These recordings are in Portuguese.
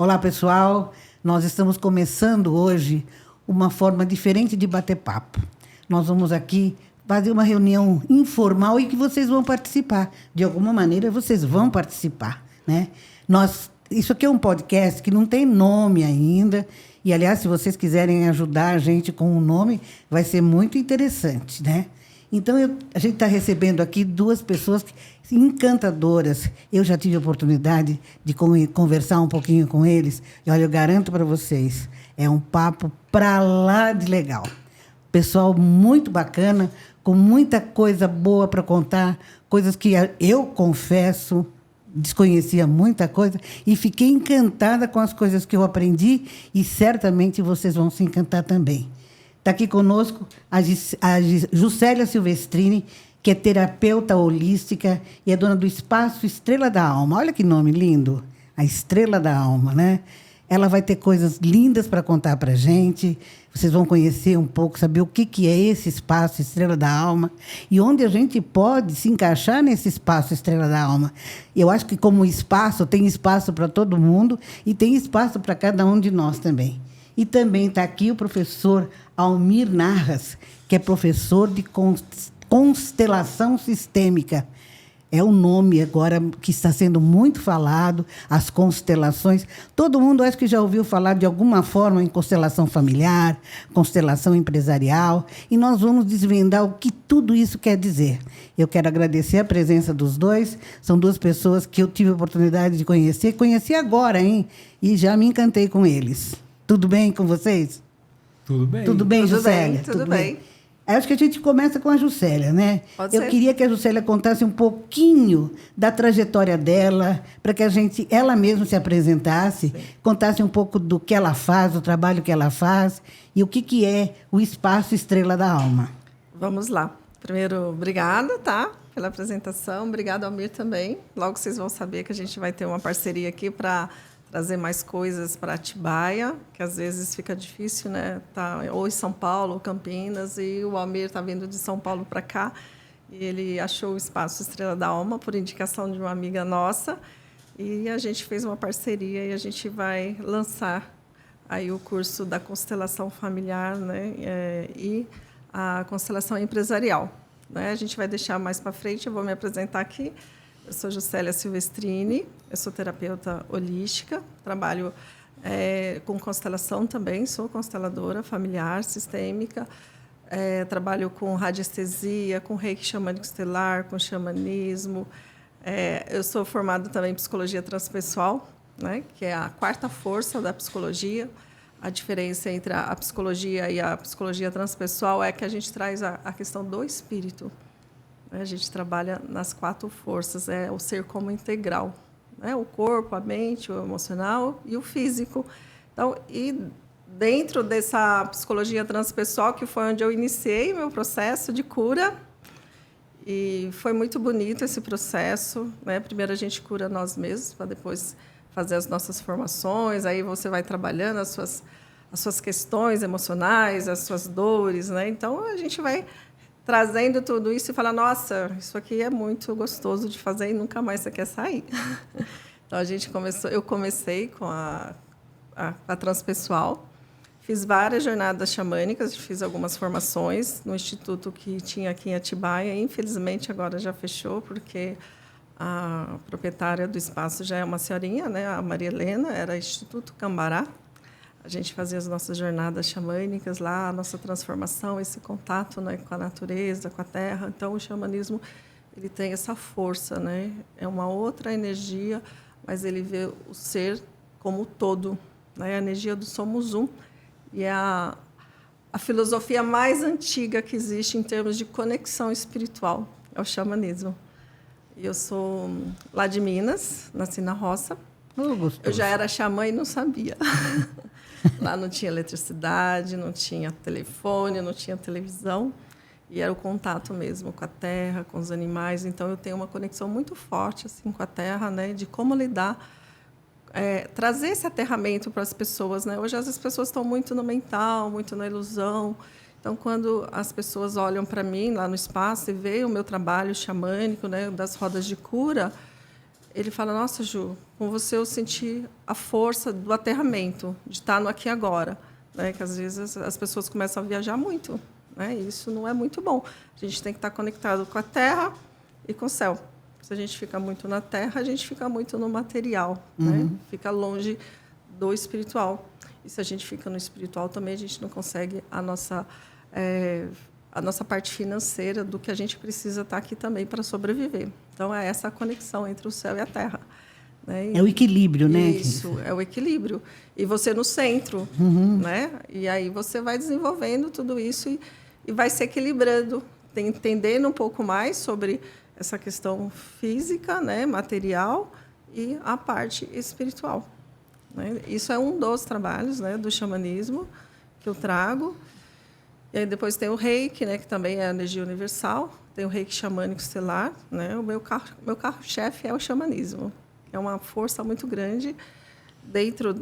Olá, pessoal. Nós estamos começando hoje uma forma diferente de bater papo. Nós vamos aqui fazer uma reunião informal e que vocês vão participar. De alguma maneira, vocês vão participar, né? Isso aqui é um podcast que não tem nome ainda. E, aliás, se vocês quiserem ajudar a gente com o nome, vai ser muito interessante, né? Então, a gente está recebendo aqui duas pessoas encantadoras. Eu já tive a oportunidade de conversar um pouquinho com eles. E, olha, eu garanto para vocês, é um papo para lá de legal. Pessoal muito bacana, com muita coisa boa para contar, coisas que eu confesso, desconhecia muita coisa e fiquei encantada com as coisas que eu aprendi e certamente vocês vão se encantar também. Está aqui conosco a Juscelia Silvestrini, que é terapeuta holística e é dona do Espaço Estrela da Alma. Olha que nome lindo, a Estrela da Alma, né? Ela vai ter coisas lindas para contar para a gente. Vocês vão conhecer um pouco, saber o que é esse Espaço Estrela da Alma e onde a gente pode se encaixar nesse Espaço Estrela da Alma. Eu acho que, como espaço, tem espaço para todo mundo e tem espaço para cada um de nós também. E também está aqui o professor Almir Narras, que é professor de constelação sistêmica. É um nome agora que está sendo muito falado, as constelações. Todo mundo acho que já ouviu falar de alguma forma em constelação familiar, constelação empresarial, e nós vamos desvendar o que tudo isso quer dizer. Eu quero agradecer a presença dos dois. São duas pessoas que eu tive a oportunidade de conhecer. Conheci agora, hein? E já me encantei com eles. Tudo bem com vocês? Tudo bem. Tudo bem, Tudo Juscelia? bem, tudo bem. Acho que a gente começa com a Juscelia, né? Pode Eu ser. queria que a Juscelia contasse um pouquinho da trajetória dela, para que ela mesma se apresentasse, contasse um pouco do que ela faz, do trabalho que ela faz e o que é o Espaço Estrela da Alma. Vamos lá. Primeiro, obrigada, tá? Pela apresentação. Obrigada, Almir, também. Logo vocês vão saber que a gente vai ter uma parceria aqui para trazer mais coisas para Atibaia, que às vezes fica difícil, né? Tá ou em São Paulo, ou Campinas, e o Almir está vindo de São Paulo para cá. E ele achou o Espaço Estrela da Alma por indicação de uma amiga nossa. E a gente fez uma parceria e a gente vai lançar aí o curso da constelação familiar, né? E a constelação empresarial, né? A gente vai deixar mais para frente, eu vou me apresentar aqui. Eu sou Juscelia Silvestrini, eu sou terapeuta holística, trabalho com constelação também, sou consteladora familiar, sistêmica, trabalho com radiestesia, com reiki xamânico estelar, com xamanismo. Eu sou formada também em psicologia transpessoal, né, que é a quarta força da psicologia. A diferença entre a psicologia e a psicologia transpessoal é que a gente traz a questão do espírito. A gente trabalha nas quatro forças, é o ser como integral, né? O corpo, a mente, o emocional e o físico. Então, e dentro dessa psicologia transpessoal, que foi onde eu iniciei meu processo de cura, e foi muito bonito esse processo, né? Primeiro a gente cura nós mesmos, para depois fazer as nossas formações, aí você vai trabalhando as suas questões emocionais, as suas dores, né? Então, a gente vai trazendo tudo isso e fala, nossa, isso aqui é muito gostoso de fazer e nunca mais você quer sair. Então, eu comecei com a transpessoal, fiz várias jornadas xamânicas, fiz algumas formações no instituto que tinha aqui em Atibaia. Infelizmente, agora já fechou, porque a proprietária do espaço já é uma senhorinha, né? A Maria Helena, era Instituto Cambará. A gente fazia as nossas jornadas xamânicas lá, a nossa transformação, esse contato, né, com a natureza, com a terra. Então, o xamanismo ele tem essa força, né? É uma outra energia, mas ele vê o ser como todo, né? A energia do somos um. E é a filosofia mais antiga que existe em termos de conexão espiritual, é o xamanismo. E eu sou lá de Minas, nasci na roça. Eu já era xamã e não sabia. Lá não tinha eletricidade, não tinha telefone, não tinha televisão. E era o contato mesmo com a terra, com os animais. Então, eu tenho uma conexão muito forte assim, com a terra, né, de como lidar, trazer esse aterramento para as pessoas, né? Hoje, as pessoas estão muito no mental, muito na ilusão. Então, quando as pessoas olham para mim lá no espaço e veem o meu trabalho xamânico, né, das rodas de cura, ele fala, nossa, Ju, com você eu senti a força do aterramento, de estar no aqui e agora. Né? Que às vezes as pessoas começam a viajar muito. Né? E isso não é muito bom. A gente tem que estar conectado com a terra e com o céu. Se a gente fica muito na terra, a gente fica muito no material. Né? Fica longe do espiritual. E se a gente fica no espiritual também, a gente não consegue a nossa parte financeira do que a gente precisa estar aqui também para sobreviver. Então, é essa a conexão entre o céu e a terra. Né? É o equilíbrio, né? Isso, é o equilíbrio. E você no centro. Né? E aí você vai desenvolvendo tudo isso e vai se equilibrando, entendendo um pouco mais sobre essa questão física, né? Material, e a parte espiritual. Né? Isso é um dos trabalhos, né, do xamanismo que eu trago. E aí depois tem o reiki, né, que também é a energia universal. Tem o reiki xamânico estelar. Né? O meu carro-chefe é o xamanismo. É uma força muito grande dentro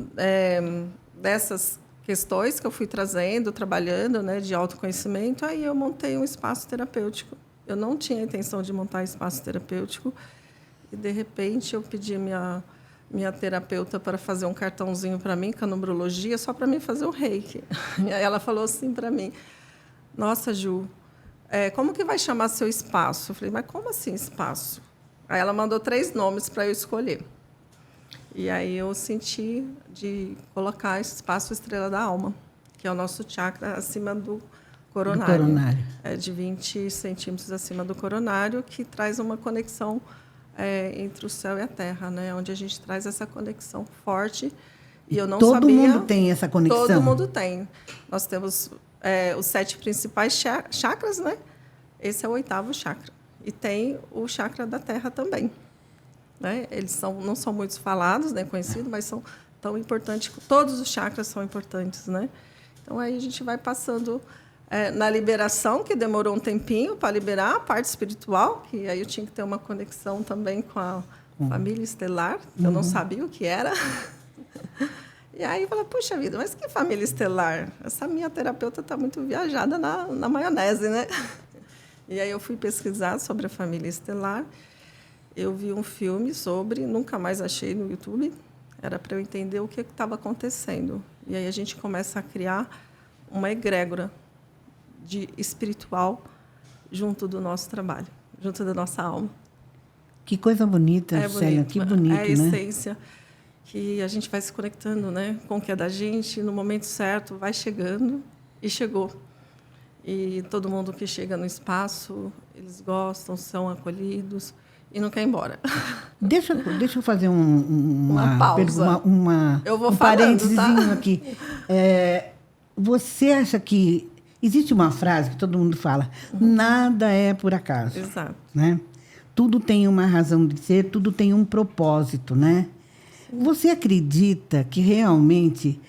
dessas questões que eu fui trazendo, trabalhando, né, de autoconhecimento. Aí eu montei um espaço terapêutico. Eu não tinha a intenção de montar espaço terapêutico. E, de repente, eu pedi minha terapeuta para fazer um cartãozinho para mim, com a numerologia, só para mim fazer o reiki. E aí ela falou assim para mim, nossa, Ju, como que vai chamar seu espaço? Eu falei, mas como assim espaço? Aí ela mandou 3 nomes para eu escolher. E aí eu senti de colocar esse espaço Estrela da Alma, que é o nosso chakra acima do coronário. É de 20 centímetros acima do coronário, que traz uma conexão entre o céu e a terra, né? Onde a gente traz essa conexão forte. E eu não sabia... Todo mundo tem essa conexão? Todo mundo tem. Nós temos os 7 principais chakras, né? Esse é o 8º chakra. E tem o chakra da terra também. Né? Eles não são muito falados, né, conhecidos, mas são tão importantes. Todos os chakras são importantes. Né? Então, aí a gente vai passando... na liberação, que demorou um tempinho para liberar a parte espiritual, que aí eu tinha que ter uma conexão também com a família estelar, que eu não sabia o que era. E aí eu falei, puxa vida, mas que família estelar? Essa minha terapeuta está muito viajada na maionese, né? E aí eu fui pesquisar sobre a família estelar. Eu vi um filme sobre, nunca mais achei no YouTube, era para eu entender o que estava acontecendo. E aí a gente começa a criar uma egrégora de espiritual junto do nosso trabalho, junto da nossa alma. Que coisa bonita, Célia, que bonito, né? É a essência que a gente vai se conectando, né, com o que é da gente, no momento certo, vai chegando, e chegou. E todo mundo que chega no espaço, eles gostam, são acolhidos e não quer ir embora. Deixa eu fazer uma pausa. Eu vou parênteses tá? aqui. Você acha que... Existe uma frase que todo mundo fala, nada é por acaso. Exato. Né? Tudo tem uma razão de ser, tudo tem um propósito, né? Você acredita que realmente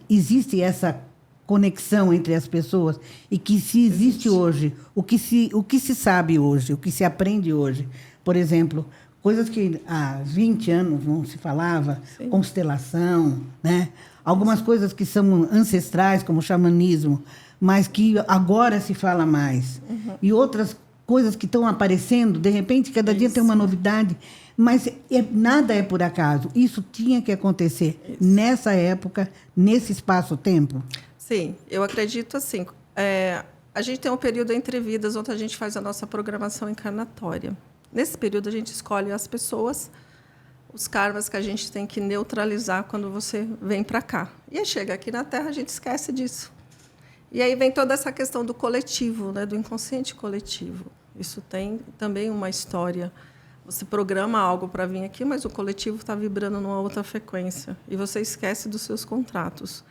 existe essa conexão entre as pessoas e que se existe hoje, o que se sabe hoje, o que se aprende hoje, por exemplo, coisas que há 20 anos não se falava, sim, constelação, né? Algumas coisas que são ancestrais, como o xamanismo, mas que agora se fala mais. E outras coisas que estão aparecendo, de repente, cada dia tem uma novidade, mas nada é por acaso. Isso tinha que acontecer nessa época, nesse espaço-tempo? Sim, eu acredito assim. A gente tem um período entre vidas onde a gente faz a nossa programação encarnatória. Nesse período, a gente escolhe as pessoas, os karmas que a gente tem que neutralizar quando você vem para cá. E aí chega aqui na Terra, a gente esquece disso. E aí vem toda essa questão do coletivo, né, do inconsciente coletivo. Isso tem também uma história. Você programa algo para vir aqui, mas o coletivo está vibrando numa outra frequência. E você esquece dos seus contratos.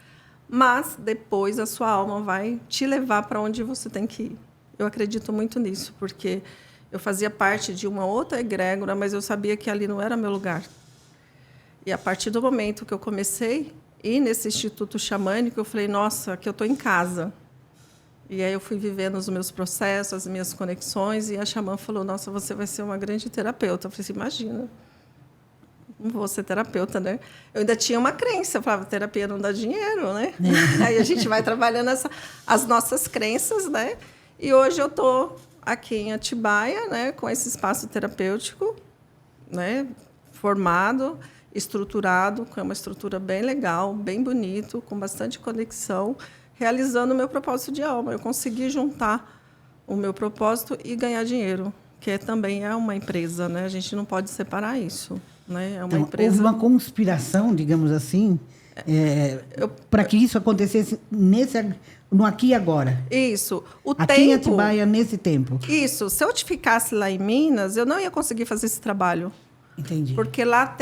Mas depois a sua alma vai te levar para onde você tem que ir. Eu acredito muito nisso, porque eu fazia parte de uma outra egrégora, mas eu sabia que ali não era meu lugar. E a partir do momento que eu comecei a ir nesse instituto xamânico, eu falei, nossa, aqui eu estou em casa. E aí eu fui vivendo os meus processos, as minhas conexões, e a xamã falou, nossa, você vai ser uma grande terapeuta. Eu falei assim, imagina, não vou ser terapeuta, né? Eu ainda tinha uma crença, eu falava, terapia não dá dinheiro, né? Aí a gente vai trabalhando as nossas crenças, né? E hoje eu estou aqui em Atibaia, né, com esse espaço terapêutico, né, formado, estruturado, com uma estrutura bem legal, bem bonito, com bastante conexão, realizando o meu propósito de alma. Eu consegui juntar o meu propósito e ganhar dinheiro, que também é uma empresa, né? A gente não pode separar isso, né? É uma Então, empresa. houve uma conspiração, digamos assim, para que isso acontecesse no aqui e agora. Isso. Aqui em Atibaia, nesse tempo. Isso. Se eu ficasse lá em Minas, eu não ia conseguir fazer esse trabalho. Entendi. Porque lá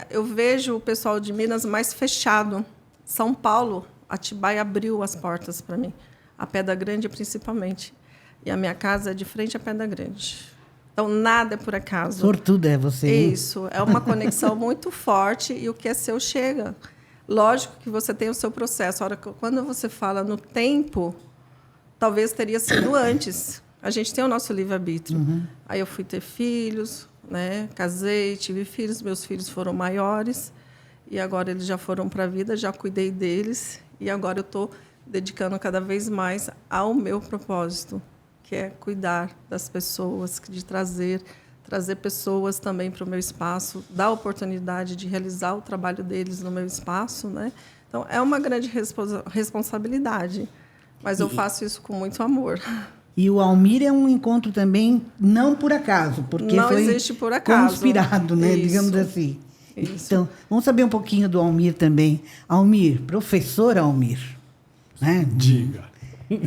eu vejo o pessoal de Minas mais fechado. São Paulo, Atibaia abriu as portas para mim. A Pedra Grande, principalmente. E a minha casa é de frente à Pedra Grande. Então, nada é por acaso. Sortuda é você. Isso. É uma conexão muito forte e o que é seu chega. Lógico que você tem o seu processo. Quando você fala no tempo, talvez teria sido antes. A gente tem o nosso livre-arbítrio. Uhum. Aí eu fui ter filhos, né? Casei, tive filhos, meus filhos foram maiores e agora eles já foram para a vida, já cuidei deles e agora eu estou dedicando cada vez mais ao meu propósito, que é cuidar das pessoas, de trazer pessoas também para o meu espaço, dar a oportunidade de realizar o trabalho deles no meu espaço, né? Então é uma grande responsabilidade, mas eu faço isso com muito amor. E o Almir é um encontro também não por acaso, porque não foi existe por acaso. Conspirado, né? Isso. Digamos assim. Isso. Então, vamos saber um pouquinho do Almir também. Almir, professor Almir, né? Diga.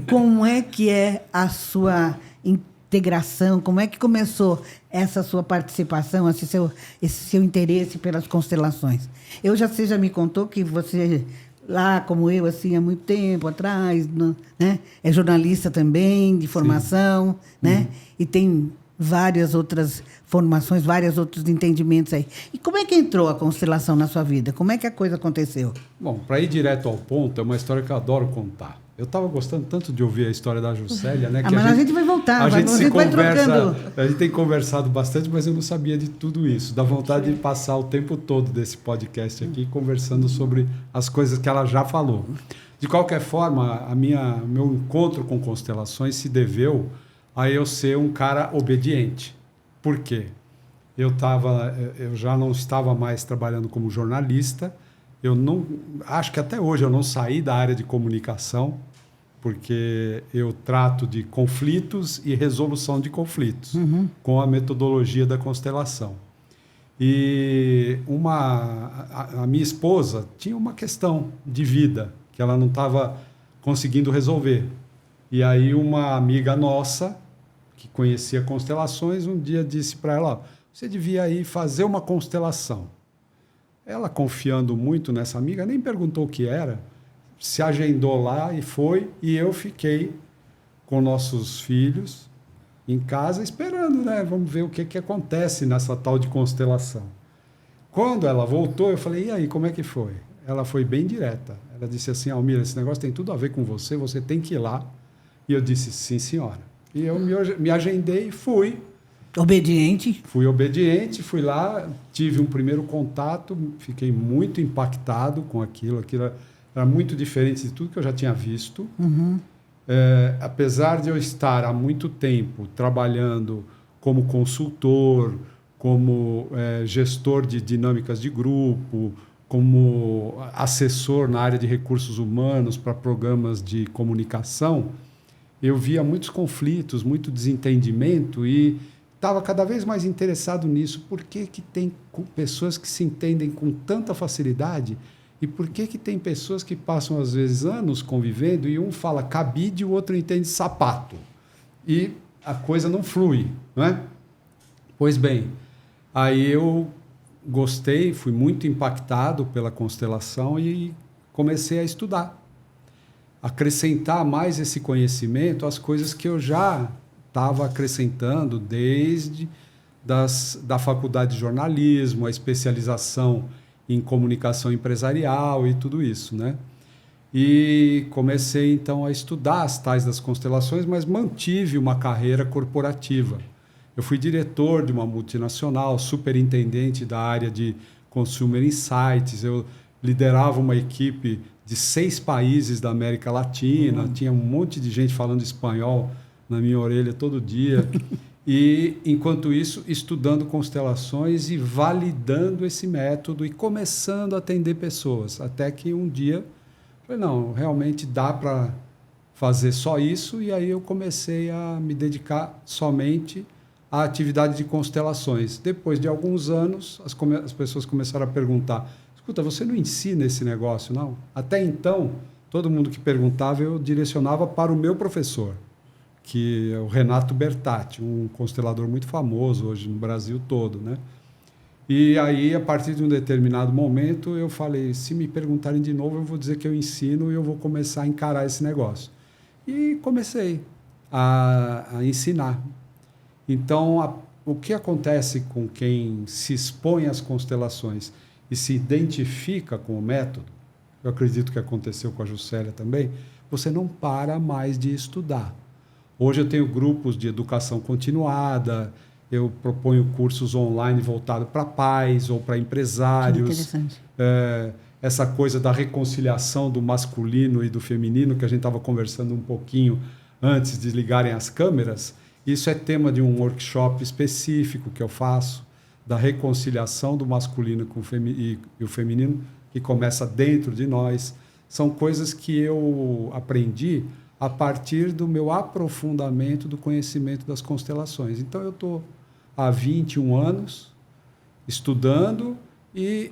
Como é que é a sua integração? Como é que começou essa sua participação, esse seu interesse pelas constelações? Você já me contou que você lá, como eu, assim, há muito tempo atrás, né? É jornalista também, de formação, né? E tem várias outras formações, vários outros entendimentos aí. E como é que entrou a constelação na sua vida? Como é que a coisa aconteceu? Bom, para ir direto ao ponto, é uma história que eu adoro contar. Eu estava gostando tanto de ouvir a história da Juscelia, né? Mas a gente vai voltar, a gente vai trocando. A gente tem conversado bastante, mas eu não sabia de tudo isso. Dá vontade de passar o tempo todo desse podcast aqui conversando sobre as coisas que ela já falou. De qualquer forma, meu encontro com constelações se deveu a eu ser um cara obediente. Por quê? Eu já não estava mais trabalhando como jornalista. Acho que até hoje eu não saí da área de comunicação, porque eu trato de conflitos e resolução de conflitos com a metodologia da constelação. E a minha esposa tinha uma questão de vida que ela não estava conseguindo resolver. E aí uma amiga nossa, que conhecia constelações, um dia disse para ela, você devia ir fazer uma constelação. Ela, confiando muito nessa amiga, nem perguntou o que era, se agendou lá e foi, e eu fiquei com nossos filhos em casa esperando, né? Vamos ver o que acontece nessa tal de constelação. Quando ela voltou, eu falei, e aí, como é que foi? Ela foi bem direta. Ela disse assim, Almir, esse negócio tem tudo a ver com você, você tem que ir lá. E eu disse, sim, senhora. E eu me agendei e fui. Obediente? Fui obediente, fui lá, tive um primeiro contato, fiquei muito impactado com aquilo. Aquilo era muito diferente de tudo que eu já tinha visto. Apesar de eu estar há muito tempo trabalhando como consultor, como gestor de dinâmicas de grupo, como assessor na área de recursos humanos para programas de comunicação, eu via muitos conflitos, muito desentendimento e estava cada vez mais interessado nisso. Por que tem pessoas que se entendem com tanta facilidade e por que tem pessoas que passam, às vezes, anos convivendo e um fala cabide e o outro entende sapato? E a coisa não flui, não é? Pois bem, aí eu gostei, fui muito impactado pela constelação e comecei a estudar. Acrescentar mais esse conhecimento às coisas que eu já estava acrescentando desde da faculdade de jornalismo, a especialização em comunicação empresarial e tudo isso, né? E comecei, então, a estudar as tais das constelações, mas mantive uma carreira corporativa. Eu fui diretor de uma multinacional, superintendente da área de Consumer Insights, eu liderava uma equipe de 6 países da América Latina, tinha um monte de gente falando espanhol na minha orelha todo dia. E, enquanto isso, estudando constelações e validando esse método e começando a atender pessoas. Até que um dia, eu falei, não, realmente dá para fazer só isso. E aí eu comecei a me dedicar somente à atividade de constelações. Depois de alguns anos, as pessoas começaram a perguntar, escuta, você não ensina esse negócio, não? Até então, todo mundo que perguntava, eu direcionava para o meu professor, que é o Renato Bertatti, um constelador muito famoso hoje no Brasil todo, né? E aí, a partir de um determinado momento, eu falei, se me perguntarem de novo, eu vou dizer que eu ensino e eu vou começar a encarar esse negócio. E comecei a ensinar. Então, o que acontece com quem se expõe às constelações e se identifica com o método, eu acredito que aconteceu com a Juscelia também, você não para mais de estudar. Hoje eu tenho grupos de educação continuada, eu proponho cursos online voltados para pais ou para empresários. Que interessante. Essa coisa da reconciliação do masculino e do feminino, que a gente estava conversando um pouquinho antes de ligarem as câmeras, isso é tema de um workshop específico que eu faço, da reconciliação do masculino com e o feminino, que começa dentro de nós. São coisas que eu aprendi a partir do meu aprofundamento do conhecimento das constelações. Então, eu estou há 21 anos estudando e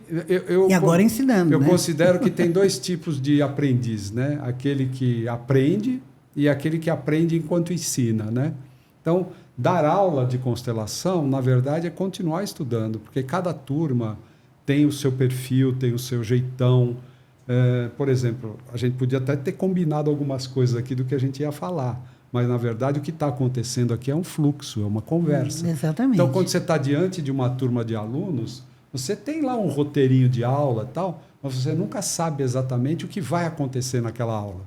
e agora ensinando. Eu né? considero que tem dois tipos de aprendiz, né? Aquele que aprende e aquele que aprende enquanto ensina, né? Então, dar aula de constelação, na verdade, é continuar estudando, porque cada turma tem o seu perfil, tem o seu jeitão. Por exemplo, a gente podia até ter combinado algumas coisas aqui do que a gente ia falar, mas, na verdade, o que está acontecendo aqui é um fluxo, é uma conversa. Exatamente. Então, quando você está diante de uma turma de alunos, você tem lá um roteirinho de aula e tal, mas você nunca sabe exatamente o que vai acontecer naquela aula.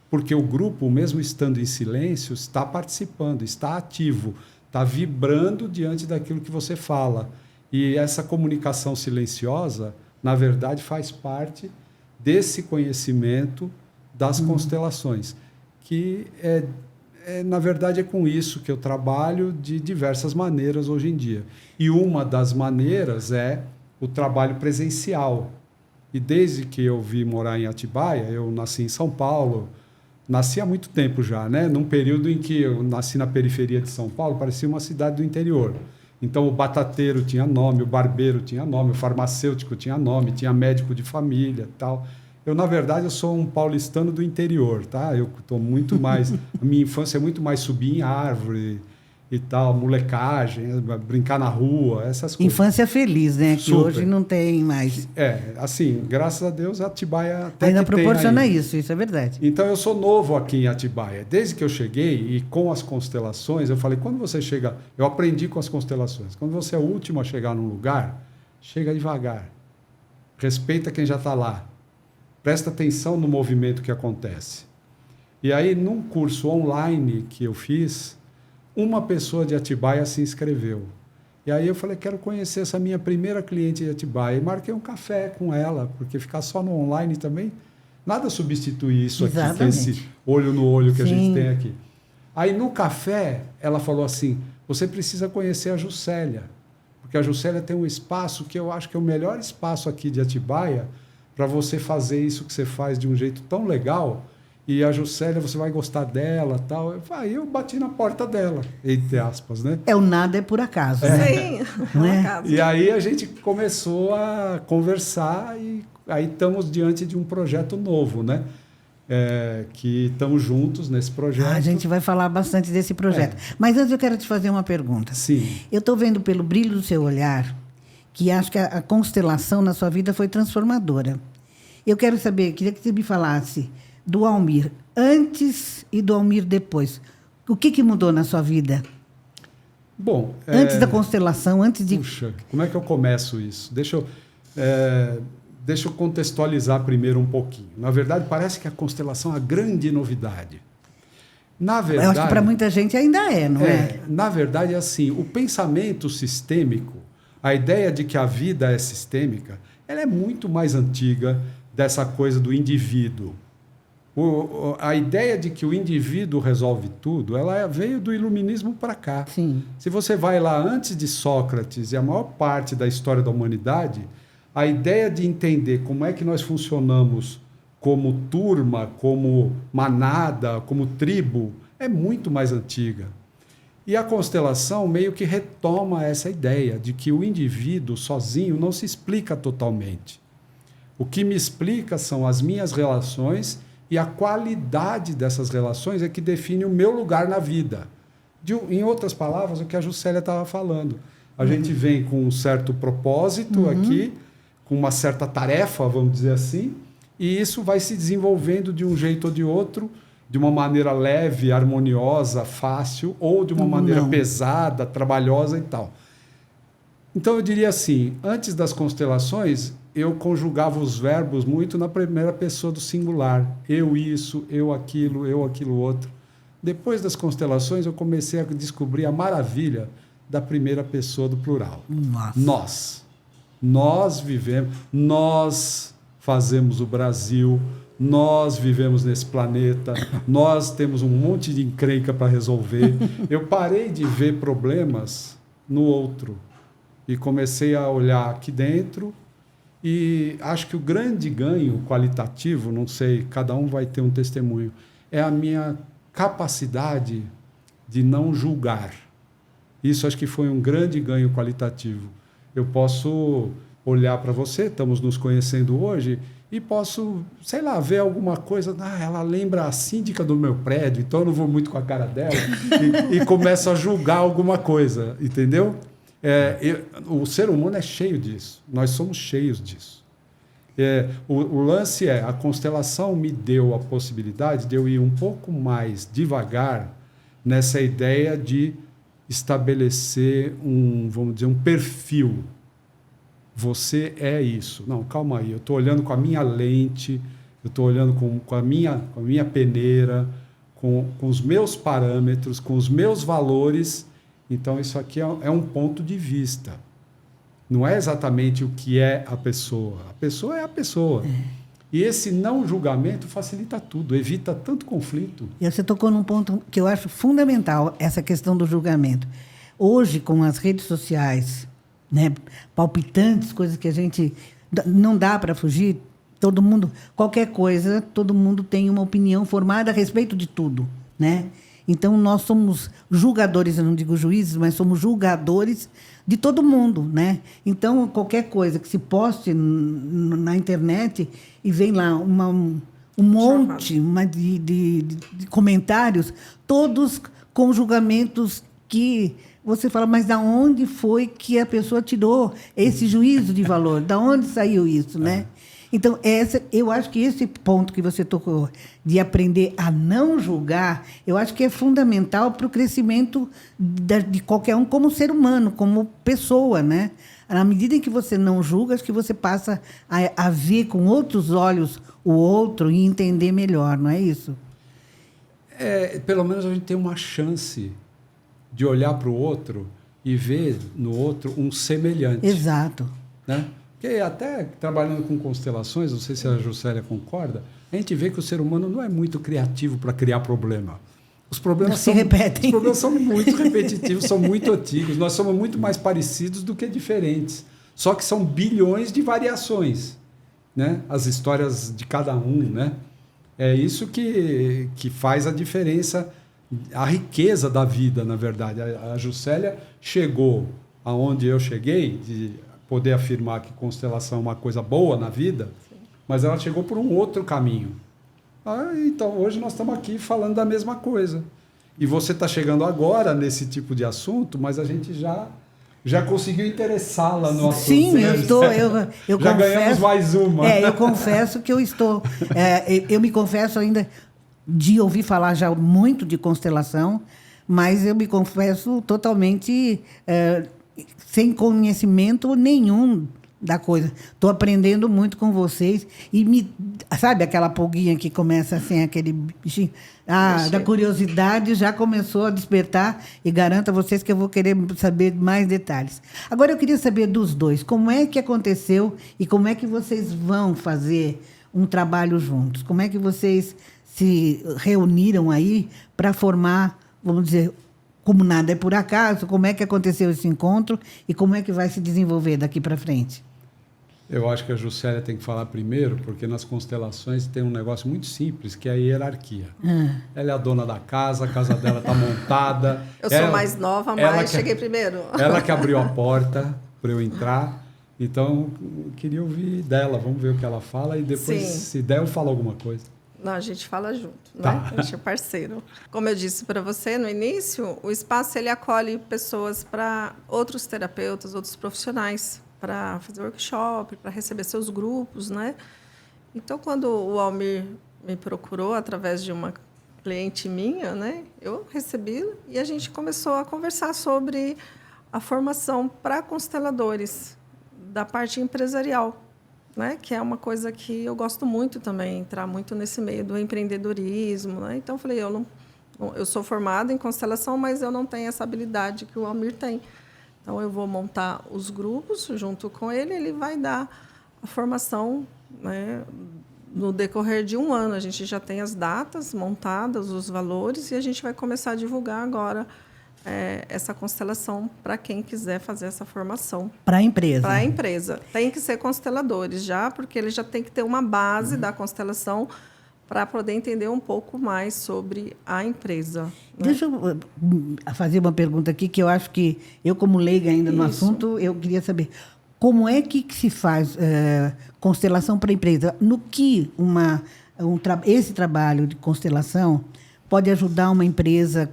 Porque o grupo, mesmo estando em silêncio, está participando, está ativo, está vibrando diante daquilo que você fala. E essa comunicação silenciosa, na verdade, faz parte desse conhecimento das constelações, que, na verdade, é com isso que eu trabalho de diversas maneiras hoje em dia. E uma das maneiras é o trabalho presencial. E desde que eu vim morar em Atibaia, eu nasci em São Paulo, nasci há muito tempo já, né? Num período em que eu nasci na periferia de São Paulo, parecia uma cidade do interior. Então, o batateiro tinha nome, o barbeiro tinha nome, o farmacêutico tinha nome, tinha médico de família e tal. Eu, na verdade, eu sou um paulistano do interior, tá? Eu estou muito mais... A minha infância é muito mais subir em árvore e tal, molecagem, brincar na rua, essas coisas. Infância feliz, né? Que Super. hoje não tem mais. Assim, graças a Deus, Atibaia até ainda que proporciona tem isso é verdade. Então, eu sou novo aqui em Atibaia. Desde que eu cheguei e com as constelações, eu falei, quando você chega... Eu aprendi com as constelações. Quando você é o último a chegar num lugar, chega devagar. Respeita quem já está lá. Presta atenção no movimento que acontece. E aí, num curso online que eu fiz, uma pessoa de Atibaia se inscreveu. E aí eu falei, quero conhecer essa minha primeira cliente de Atibaia. E marquei um café com ela, porque ficar só no online também, nada substitui isso aqui, que é esse olho no olho que a gente tem aqui. Aí no café, ela falou assim, você precisa conhecer a Juscelia, porque a Juscelia tem um espaço que eu acho que é o melhor espaço aqui de Atibaia para você fazer isso que você faz de um jeito tão legal. E a Juscelia, você vai gostar dela, tal. Aí eu bati na porta dela, entre aspas, né? O nada é por acaso. Sim, não é? Acaso. E aí a gente começou a conversar e aí estamos diante de um projeto novo, né? Que estamos juntos nesse projeto. A gente vai falar bastante desse projeto. Mas antes eu quero te fazer uma pergunta. Sim. Eu estou vendo pelo brilho do seu olhar que acho que a constelação na sua vida foi transformadora. Eu quero saber, queria que você me falasse do Almir antes e do Almir depois. O que mudou na sua vida? Bom, antes da constelação, antes de... Puxa, como é que eu começo isso? Deixa eu contextualizar primeiro um pouquinho. Na verdade, parece que a constelação é a grande novidade. Na verdade, eu acho que para muita gente ainda não é? Na verdade, é assim, o pensamento sistêmico, a ideia de que a vida é sistêmica, ela é muito mais antiga dessa coisa do indivíduo. A ideia de que o indivíduo resolve tudo, ela veio do iluminismo para cá. Sim. Se você vai lá antes de Sócrates e a maior parte da história da humanidade, a ideia de entender como é que nós funcionamos como turma, como manada, como tribo, é muito mais antiga. E a constelação meio que retoma essa ideia de que o indivíduo sozinho não se explica totalmente. O que me explica são as minhas relações e a qualidade dessas relações é que define o meu lugar na vida. Em outras palavras, o que a Juscelia estava falando. A gente vem com um certo propósito aqui, com uma certa tarefa, vamos dizer assim, e isso vai se desenvolvendo de um jeito ou de outro, de uma maneira leve, harmoniosa, fácil, ou de uma maneira pesada, trabalhosa e tal. Então, eu diria assim, antes das constelações, eu conjugava os verbos muito na primeira pessoa do singular. Eu isso, eu aquilo outro. Depois das constelações, eu comecei a descobrir a maravilha da primeira pessoa do plural. Nossa. Nós vivemos, nós fazemos o Brasil, nós vivemos nesse planeta, nós temos um monte de encrenca para resolver. Eu parei de ver problemas no outro e comecei a olhar aqui dentro. E acho que o grande ganho qualitativo, não sei, cada um vai ter um testemunho, é a minha capacidade de não julgar. Isso acho que foi um grande ganho qualitativo. Eu posso olhar para você, estamos nos conhecendo hoje, e posso, sei lá, ver alguma coisa, ela lembra a síndica do meu prédio, então eu não vou muito com a cara dela, e começo a julgar alguma coisa, entendeu? O ser humano é cheio disso, nós somos cheios disso. O lance a constelação me deu a possibilidade de eu ir um pouco mais devagar nessa ideia de estabelecer vamos dizer, um perfil. Você é isso. Não, calma aí, eu estou olhando com a minha lente, eu estou olhando com a minha peneira, com os meus parâmetros, com os meus valores. Então, isso aqui é um ponto de vista. Não é exatamente o que é a pessoa. A pessoa é a pessoa. E esse não julgamento facilita tudo, evita tanto conflito. E você tocou num ponto que eu acho fundamental, essa questão do julgamento. Hoje, com as redes sociais, né, palpitantes, coisas que a gente não dá para fugir, todo mundo, qualquer coisa, todo mundo tem uma opinião formada a respeito de tudo, né? Então, nós somos julgadores, eu não digo juízes, mas somos julgadores de todo mundo, né? Então, qualquer coisa que se poste na internet e vem lá um monte de comentários, todos com julgamentos que você fala, mas da onde foi que a pessoa tirou esse juízo de valor? Da onde saiu isso, né? Então, eu acho que esse ponto que você tocou, de aprender a não julgar, eu acho que é fundamental para o crescimento de qualquer um como ser humano, como pessoa, né? Na medida em que você não julga, acho que você passa a ver com outros olhos o outro e entender melhor, não é isso? Pelo menos a gente tem uma chance de olhar para o outro e ver no outro um semelhante. Exato. Né? Porque até trabalhando com constelações, não sei se a Juscelia concorda, a gente vê que o ser humano não é muito criativo para criar problema. Os problemas se repetem. Os problemas são muito repetitivos, são muito antigos. Nós somos muito mais parecidos do que diferentes. Só que são bilhões de variações, né? As histórias de cada um, né? É isso que faz a diferença, a riqueza da vida, na verdade. A Juscelia chegou aonde eu cheguei, de poder afirmar que constelação é uma coisa boa na vida, sim, mas ela chegou por um outro caminho. Então, hoje nós estamos aqui falando da mesma coisa. E você está chegando agora nesse tipo de assunto, mas a gente já conseguiu interessá-la no assunto. Sim, eu já confesso, ganhamos mais uma. Eu confesso que eu estou... eu me confesso ainda de ouvir falar já muito de constelação, mas eu me confesso totalmente... sem conhecimento nenhum da coisa. Estou aprendendo muito com vocês e sabe aquela pulguinha que começa assim, aquele bichinho? Da curiosidade já começou a despertar e garanto a vocês que eu vou querer saber mais detalhes. Agora eu queria saber dos dois, como é que aconteceu e como é que vocês vão fazer um trabalho juntos? Como é que vocês se reuniram aí para formar, vamos dizer, como nada é por acaso, como é que aconteceu esse encontro e como é que vai se desenvolver daqui para frente? Eu acho que a Juscelia tem que falar primeiro, porque nas constelações tem um negócio muito simples, que é a hierarquia. Ela é a dona da casa, a casa dela está montada. Eu sou mais nova, mas cheguei primeiro. Ela que abriu a porta para eu entrar. Então, eu queria ouvir dela. Vamos ver o que ela fala e depois, se der, eu falo alguma coisa. Não, a gente fala junto, Tá. né? A gente é parceiro. Como eu disse para você no início, o espaço ele acolhe pessoas para outros terapeutas, outros profissionais, para fazer workshop, para receber seus grupos, né? Então, quando o Almir me procurou através de uma cliente minha, né? Eu recebi e a gente começou a conversar sobre a formação para consteladores da parte empresarial, né? Que é uma coisa que eu gosto muito também, entrar muito nesse meio do empreendedorismo, né? Então, eu falei, eu sou formada em constelação, mas eu não tenho essa habilidade que o Almir tem. Então, eu vou montar os grupos junto com ele, ele vai dar a formação, né, no decorrer de 1 ano. A gente já tem as datas montadas, os valores, e a gente vai começar a divulgar agora essa constelação para quem quiser fazer essa formação. Para a empresa? Para a empresa. Tem que ser consteladores já, porque ele já tem que ter uma base da constelação para poder entender um pouco mais sobre a empresa. Né? Deixa eu fazer uma pergunta aqui, que eu acho que eu, como leiga ainda no assunto, eu queria saber como é que se faz constelação para a empresa? No que esse trabalho de constelação pode ajudar uma empresa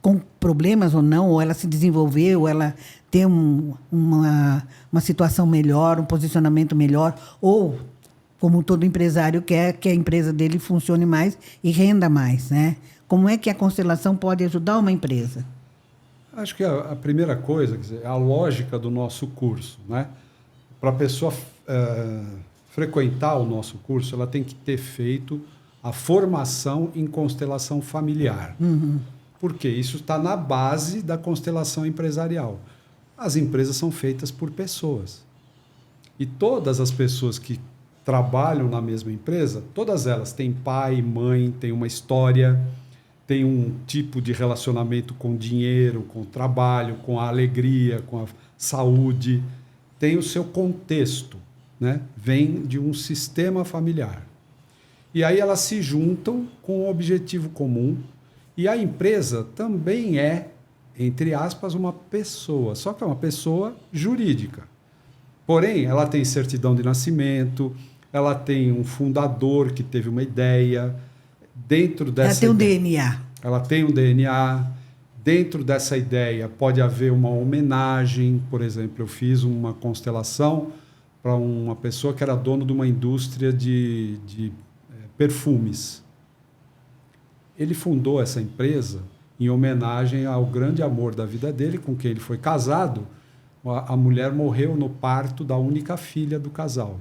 com problemas ou não, ou ela se desenvolver, ou ela ter uma situação melhor, um posicionamento melhor, ou como todo empresário quer que a empresa dele funcione mais e renda mais, né? Como é que a constelação pode ajudar uma empresa? Acho que a primeira coisa, quer dizer, a lógica do nosso curso, né? Para a pessoa frequentar o nosso curso, ela tem que ter feito a formação em constelação familiar. Porque isso está na base da constelação empresarial. As empresas são feitas por pessoas. E todas as pessoas que trabalham na mesma empresa, todas elas têm pai, mãe, têm uma história, têm um tipo de relacionamento com o dinheiro, com o trabalho, com a alegria, com a saúde, tem o seu contexto, né? Vem de um sistema familiar. E aí elas se juntam com um objetivo comum, e a empresa também é, entre aspas, uma pessoa, só que é uma pessoa jurídica. Porém, ela tem certidão de nascimento, ela tem um fundador que teve uma ideia. Dentro dessa ela tem um DNA. Ela tem um DNA. Dentro dessa ideia pode haver uma homenagem. Por exemplo, eu fiz uma constelação para uma pessoa que era dono de uma indústria de perfumes. Ele fundou essa empresa em homenagem ao grande amor da vida dele, com quem ele foi casado. A mulher morreu no parto da única filha do casal.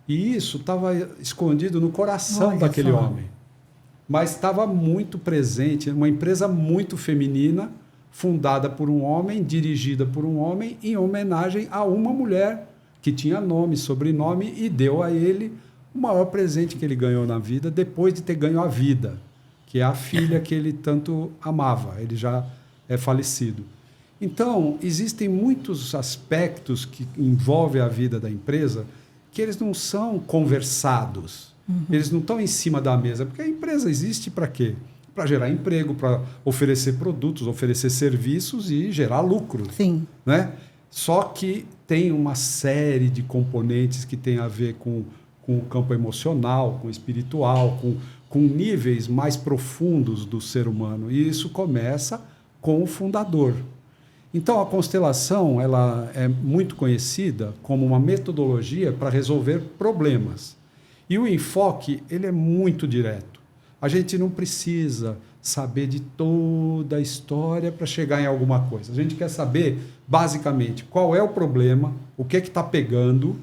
E isso estava escondido no coração daquele homem. Mas estava muito presente, uma empresa muito feminina, fundada por um homem, dirigida por um homem, em homenagem a uma mulher que tinha nome, sobrenome, e deu a ele o maior presente que ele ganhou na vida, depois de ter ganho a vida, que é a filha que ele tanto amava. Ele já é falecido. Então, existem muitos aspectos que envolvem a vida da empresa que eles não são conversados. Eles não estão em cima da mesa, porque a empresa existe para quê? Para gerar emprego, para oferecer produtos, oferecer serviços e gerar lucro. Sim. Né? Só que tem uma série de componentes que tem a ver com o campo emocional, com o espiritual, com níveis mais profundos do ser humano. E isso começa com o fundador. Então, a constelação ela é muito conhecida como uma metodologia para resolver problemas. E o enfoque ele é muito direto. A gente não precisa saber de toda a história para chegar em alguma coisa. A gente quer saber, basicamente, qual é o problema, o que está pegando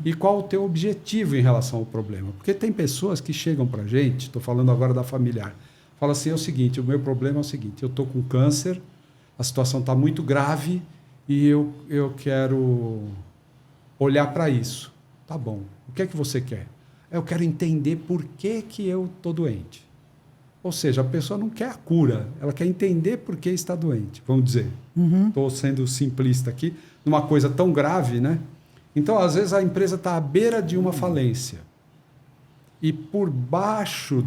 e qual o teu objetivo em relação ao problema. Porque tem pessoas que chegam para a gente, estou falando agora da familiar, fala assim, é o seguinte, o meu problema é o seguinte, eu estou com câncer, a situação está muito grave e eu quero olhar para isso. Tá bom. O que é que você quer? Eu quero entender por que eu estou doente. Ou seja, a pessoa não quer a cura, ela quer entender por que está doente, vamos dizer. Estou sendo simplista aqui, numa coisa tão grave, né? Então, às vezes, a empresa está à beira de uma falência. E por baixo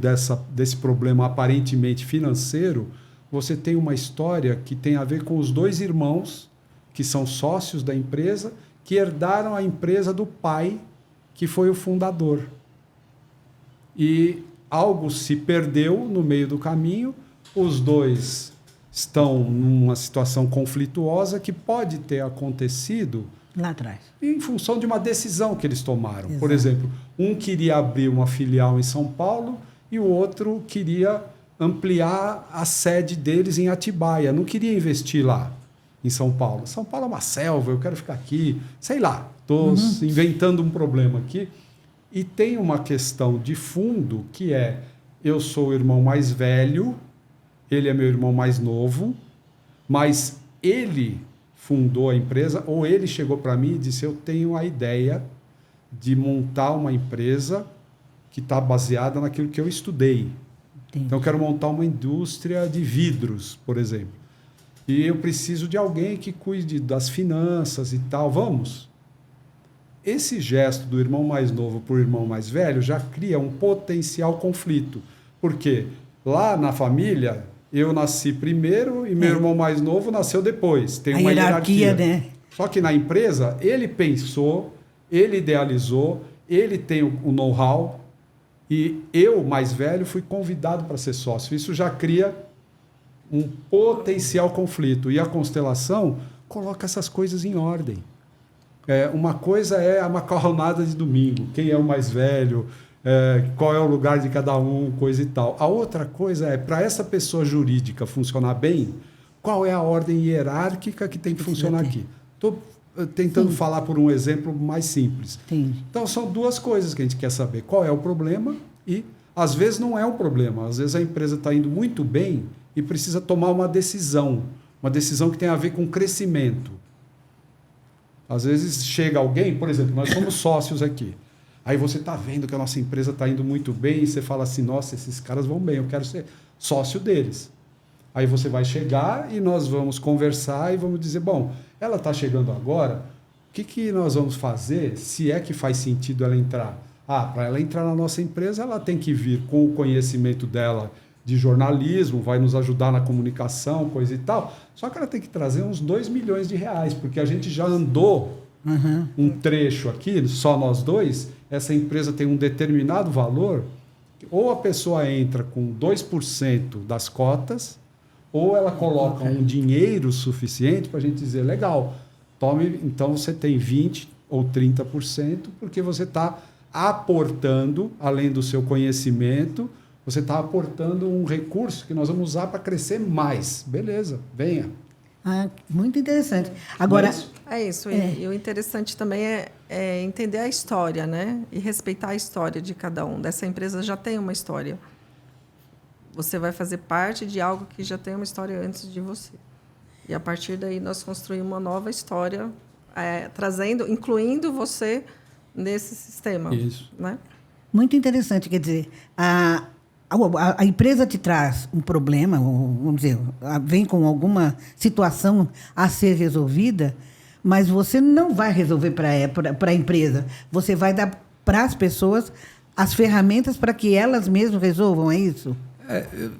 desse problema aparentemente financeiro, você tem uma história que tem a ver com os 2 irmãos, que são sócios da empresa, que herdaram a empresa do pai, que foi o fundador. E algo se perdeu no meio do caminho, os 2 estão numa situação conflituosa que pode ter acontecido Lá atrás. em função de uma decisão que eles tomaram. Exato. Por exemplo, um queria abrir uma filial em São Paulo e o outro queria ampliar a sede deles em Atibaia. Não queria investir lá, em São Paulo. São Paulo é uma selva, eu quero ficar aqui. Sei lá, estou inventando um problema aqui. E tem uma questão de fundo que é: eu sou o irmão mais velho, ele é meu irmão mais novo, mas ele fundou a empresa, ou ele chegou para mim e disse: eu tenho a ideia de montar uma empresa que está baseada naquilo que eu estudei. Entendi. Então, eu quero montar uma indústria de vidros, por exemplo. E eu preciso de alguém que cuide das finanças e tal. Vamos? Esse gesto do irmão mais novo para o irmão mais velho já cria um potencial conflito. Porque lá na família, eu nasci primeiro e meu irmão mais novo nasceu depois. Tem uma hierarquia, né? Só que na empresa, ele pensou, ele idealizou, ele tem o know-how e eu, mais velho, fui convidado para ser sócio. Isso já cria um potencial conflito. E a constelação coloca essas coisas em ordem. Uma coisa é a macarronada de domingo, quem é o mais velho, qual é o lugar de cada um, coisa e tal. A outra coisa é, para essa pessoa jurídica funcionar bem, qual é a ordem hierárquica que tem que funcionar aqui. Estou tentando falar por um exemplo mais simples. Entendi. Então, são 2 coisas que a gente quer saber. Qual é o problema e, às vezes, não é um problema. Às vezes, a empresa está indo muito bem e precisa tomar uma decisão que tem a ver com crescimento. Às vezes chega alguém, por exemplo, nós somos sócios aqui. Aí você está vendo que a nossa empresa está indo muito bem e você fala assim: nossa, esses caras vão bem, eu quero ser sócio deles. Aí você vai chegar e nós vamos conversar e vamos dizer: bom, ela está chegando agora, o que nós vamos fazer, se é que faz sentido ela entrar? Para ela entrar na nossa empresa, ela tem que vir com o conhecimento dela de jornalismo, vai nos ajudar na comunicação, coisa e tal. Só que ela tem que trazer uns 2 milhões de reais, porque a gente já andou um trecho aqui, só nós 2, essa empresa tem um determinado valor, ou a pessoa entra com 2% das cotas, ou ela coloca um dinheiro suficiente para a gente dizer: legal, tome, então você tem 20% ou 30%, porque você está aportando, além do seu conhecimento, você está aportando um recurso que nós vamos usar para crescer mais. Beleza, venha. Muito interessante. Agora, É isso. E o interessante também é entender a história, né? E respeitar a história de cada um. Dessa empresa já tem uma história. Você vai fazer parte de algo que já tem uma história antes de você. E a partir daí nós construímos uma nova história, incluindo você nesse sistema. Isso. Né? muito interessante, quer dizer, a empresa te traz um problema, vamos dizer, vem com alguma situação a ser resolvida, mas você não vai resolver para a empresa. Você vai dar para as pessoas as ferramentas para que elas mesmas resolvam, é isso?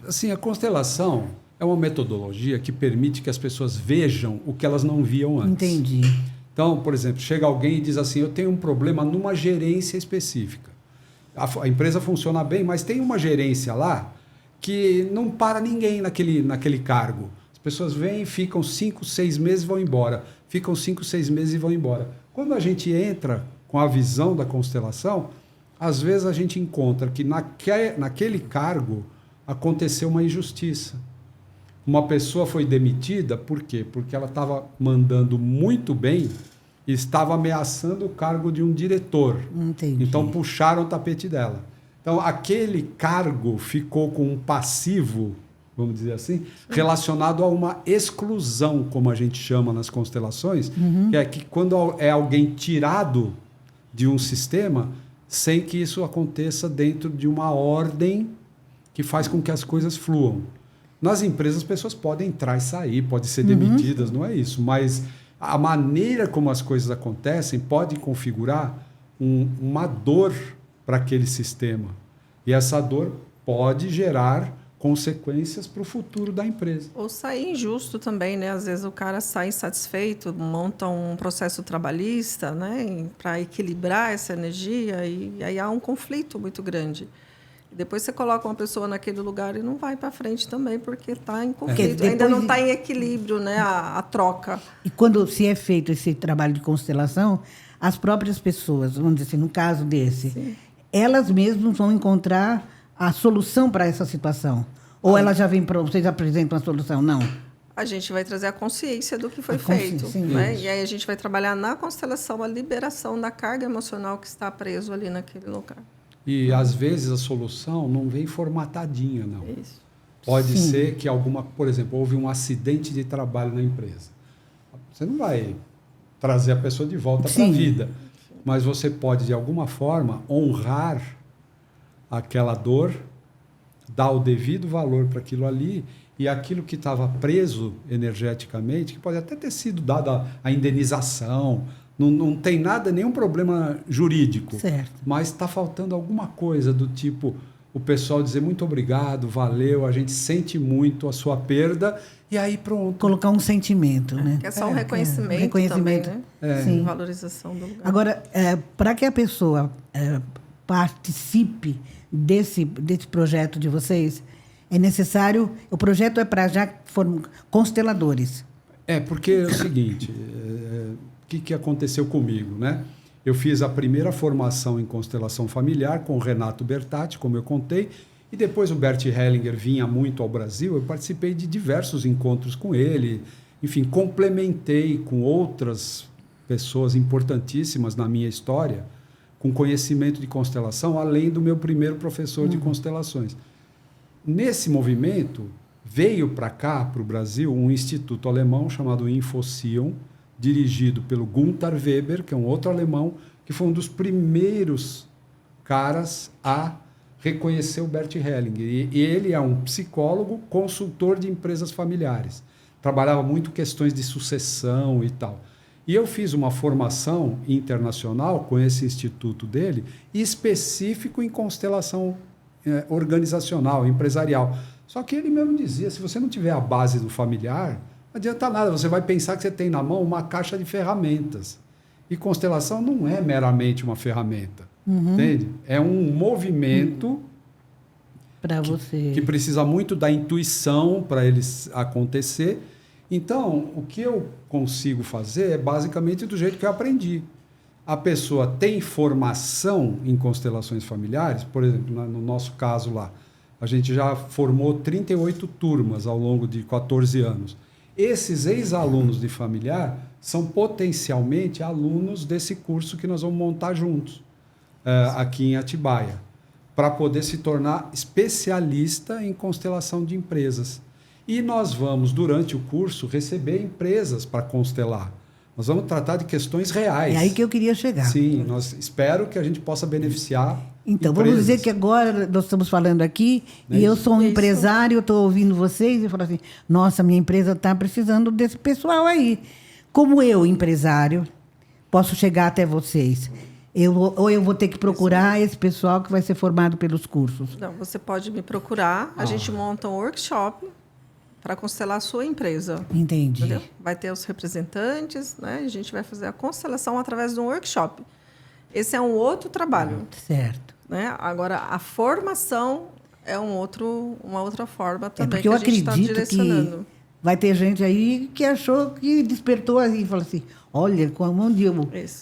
Assim, a constelação é uma metodologia que permite que as pessoas vejam o que elas não viam antes. Entendi. Então, por exemplo, chega alguém e diz assim: eu tenho um problema numa gerência específica. A empresa funciona bem, mas tem uma gerência lá que não para ninguém naquele cargo. As pessoas vêm, ficam 5, 6 meses e vão embora. Ficam 5, 6 meses e vão embora. Quando a gente entra com a visão da constelação, às vezes a gente encontra que naquele cargo aconteceu uma injustiça. Uma pessoa foi demitida, por quê? Porque ela estava mandando muito bem e estava ameaçando o cargo de um diretor. Entendi. Então puxaram o tapete dela. Então aquele cargo ficou com um passivo, vamos dizer assim, relacionado a uma exclusão, como a gente chama nas constelações, que é que quando é alguém tirado de um sistema sem que isso aconteça dentro de uma ordem que faz com que as coisas fluam. Nas empresas, as pessoas podem entrar e sair, podem ser demitidas, não é isso. Mas a maneira como as coisas acontecem pode configurar uma dor para aquele sistema. E essa dor pode gerar consequências para o futuro da empresa. Ou sair injusto também, né? Às vezes o cara sai insatisfeito, monta um processo trabalhista, né? Para equilibrar essa energia e aí há um conflito muito grande. Depois você coloca uma pessoa naquele lugar e não vai para frente também, porque está em conflito. Ainda não está em equilíbrio, né, a troca. E quando se é feito esse trabalho de constelação, as próprias pessoas, vamos dizer assim, no caso desse, Sim. elas mesmas vão encontrar a solução para essa situação. Ou ela já vem para vocês apresentam a solução? Não. A gente vai trazer a consciência do que foi feito. Sim, né? E aí a gente vai trabalhar na constelação a liberação da carga emocional que está preso ali naquele lugar. E, às vezes, a solução não vem formatadinha, não. Isso. Pode ser que por exemplo, houve um acidente de trabalho na empresa. Você não vai trazer a pessoa de volta para a vida, mas você pode, de alguma forma, honrar aquela dor, dar o devido valor para aquilo ali e aquilo que estava preso energeticamente, que pode até ter sido dada a indenização, não tem nada, nenhum problema jurídico, Certo. mas está faltando alguma coisa do tipo o pessoal dizer muito obrigado, valeu, a gente sente muito a sua perda e aí pronto. Colocar um sentimento, né? Que é só um reconhecimento, reconhecimento. também, né? Sim. Valorização do lugar. Agora, para que a pessoa participe desse projeto de vocês, é necessário... O projeto é para já consteladores. Porque é o seguinte, o que aconteceu comigo, né? Eu fiz a primeira formação em constelação familiar com o Renato Bertatti, como eu contei, e depois o Bert Hellinger vinha muito ao Brasil, eu participei de diversos encontros com ele, enfim, complementei com outras pessoas importantíssimas na minha história, com conhecimento de constelação, além do meu primeiro professor de constelações. Nesse movimento, veio para cá, para o Brasil, um instituto alemão chamado Infosion, dirigido pelo Gunther Weber, que é um outro alemão, que foi um dos primeiros caras a reconhecer o Bert Hellinger. E ele é um psicólogo, consultor de empresas familiares. Trabalhava muito questões de sucessão e tal. E eu fiz uma formação internacional com esse instituto dele, específico em constelação organizacional, empresarial. Só que ele mesmo dizia, se você não tiver a base do familiar, não adianta nada, você vai pensar que você tem na mão uma caixa de ferramentas. E constelação não é meramente uma ferramenta, entende? É um movimento Para você... que precisa muito da intuição para ele acontecer. Então, o que eu consigo fazer é basicamente do jeito que eu aprendi. A pessoa tem formação em constelações familiares, por exemplo, no nosso caso lá, a gente já formou 38 turmas ao longo de 14 anos. Esses ex-alunos de familiar são potencialmente alunos desse curso que nós vamos montar juntos, aqui em Atibaia, para poder se tornar especialista em constelação de empresas. E nós vamos, durante o curso, receber empresas para constelar. Nós vamos tratar de questões reais. É aí que eu queria chegar. Sim, espero que a gente possa beneficiar Então, empresas. vamos dizer que agora nós estamos falando aqui e eu sou um empresário, estou ouvindo vocês e falo assim, nossa, minha empresa está precisando desse pessoal aí. Como eu, empresário, posso chegar até vocês? Ou eu vou ter que procurar esse pessoal que vai ser formado pelos cursos? Não, você pode me procurar, a gente monta um workshop para constelar a sua empresa. Entendi. Entendeu? Vai ter os representantes, né? A gente vai fazer a constelação através de um workshop. Esse é um outro trabalho. Certo. Né? Agora, a formação é uma outra forma também porque que eu a gente está acredito direcionando. que vai ter gente aí que achou que despertou aí e falou assim, olha,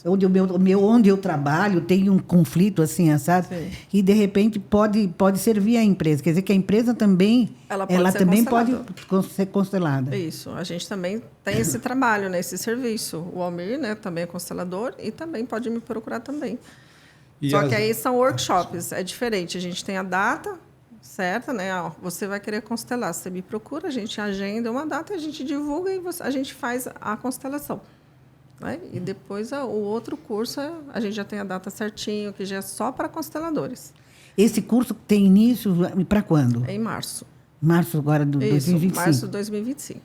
onde eu trabalho tem um conflito assim, assado, e de repente pode servir à empresa. Quer dizer que a empresa também, ela também pode ser constelada. Isso. A gente também tem esse trabalho, né, esse serviço. O Almir, né, também é constelador e também pode me procurar também. Só que aí são workshops, é diferente. A gente tem a data certa, né? Você vai querer constelar, você me procura, a gente agenda uma data, a gente divulga e a gente faz a constelação. né? E depois o outro curso, a gente já tem a data certinho, que já é só para consteladores. Esse curso tem início para quando? É em março. Março agora do Isso, 2025. março de 2025.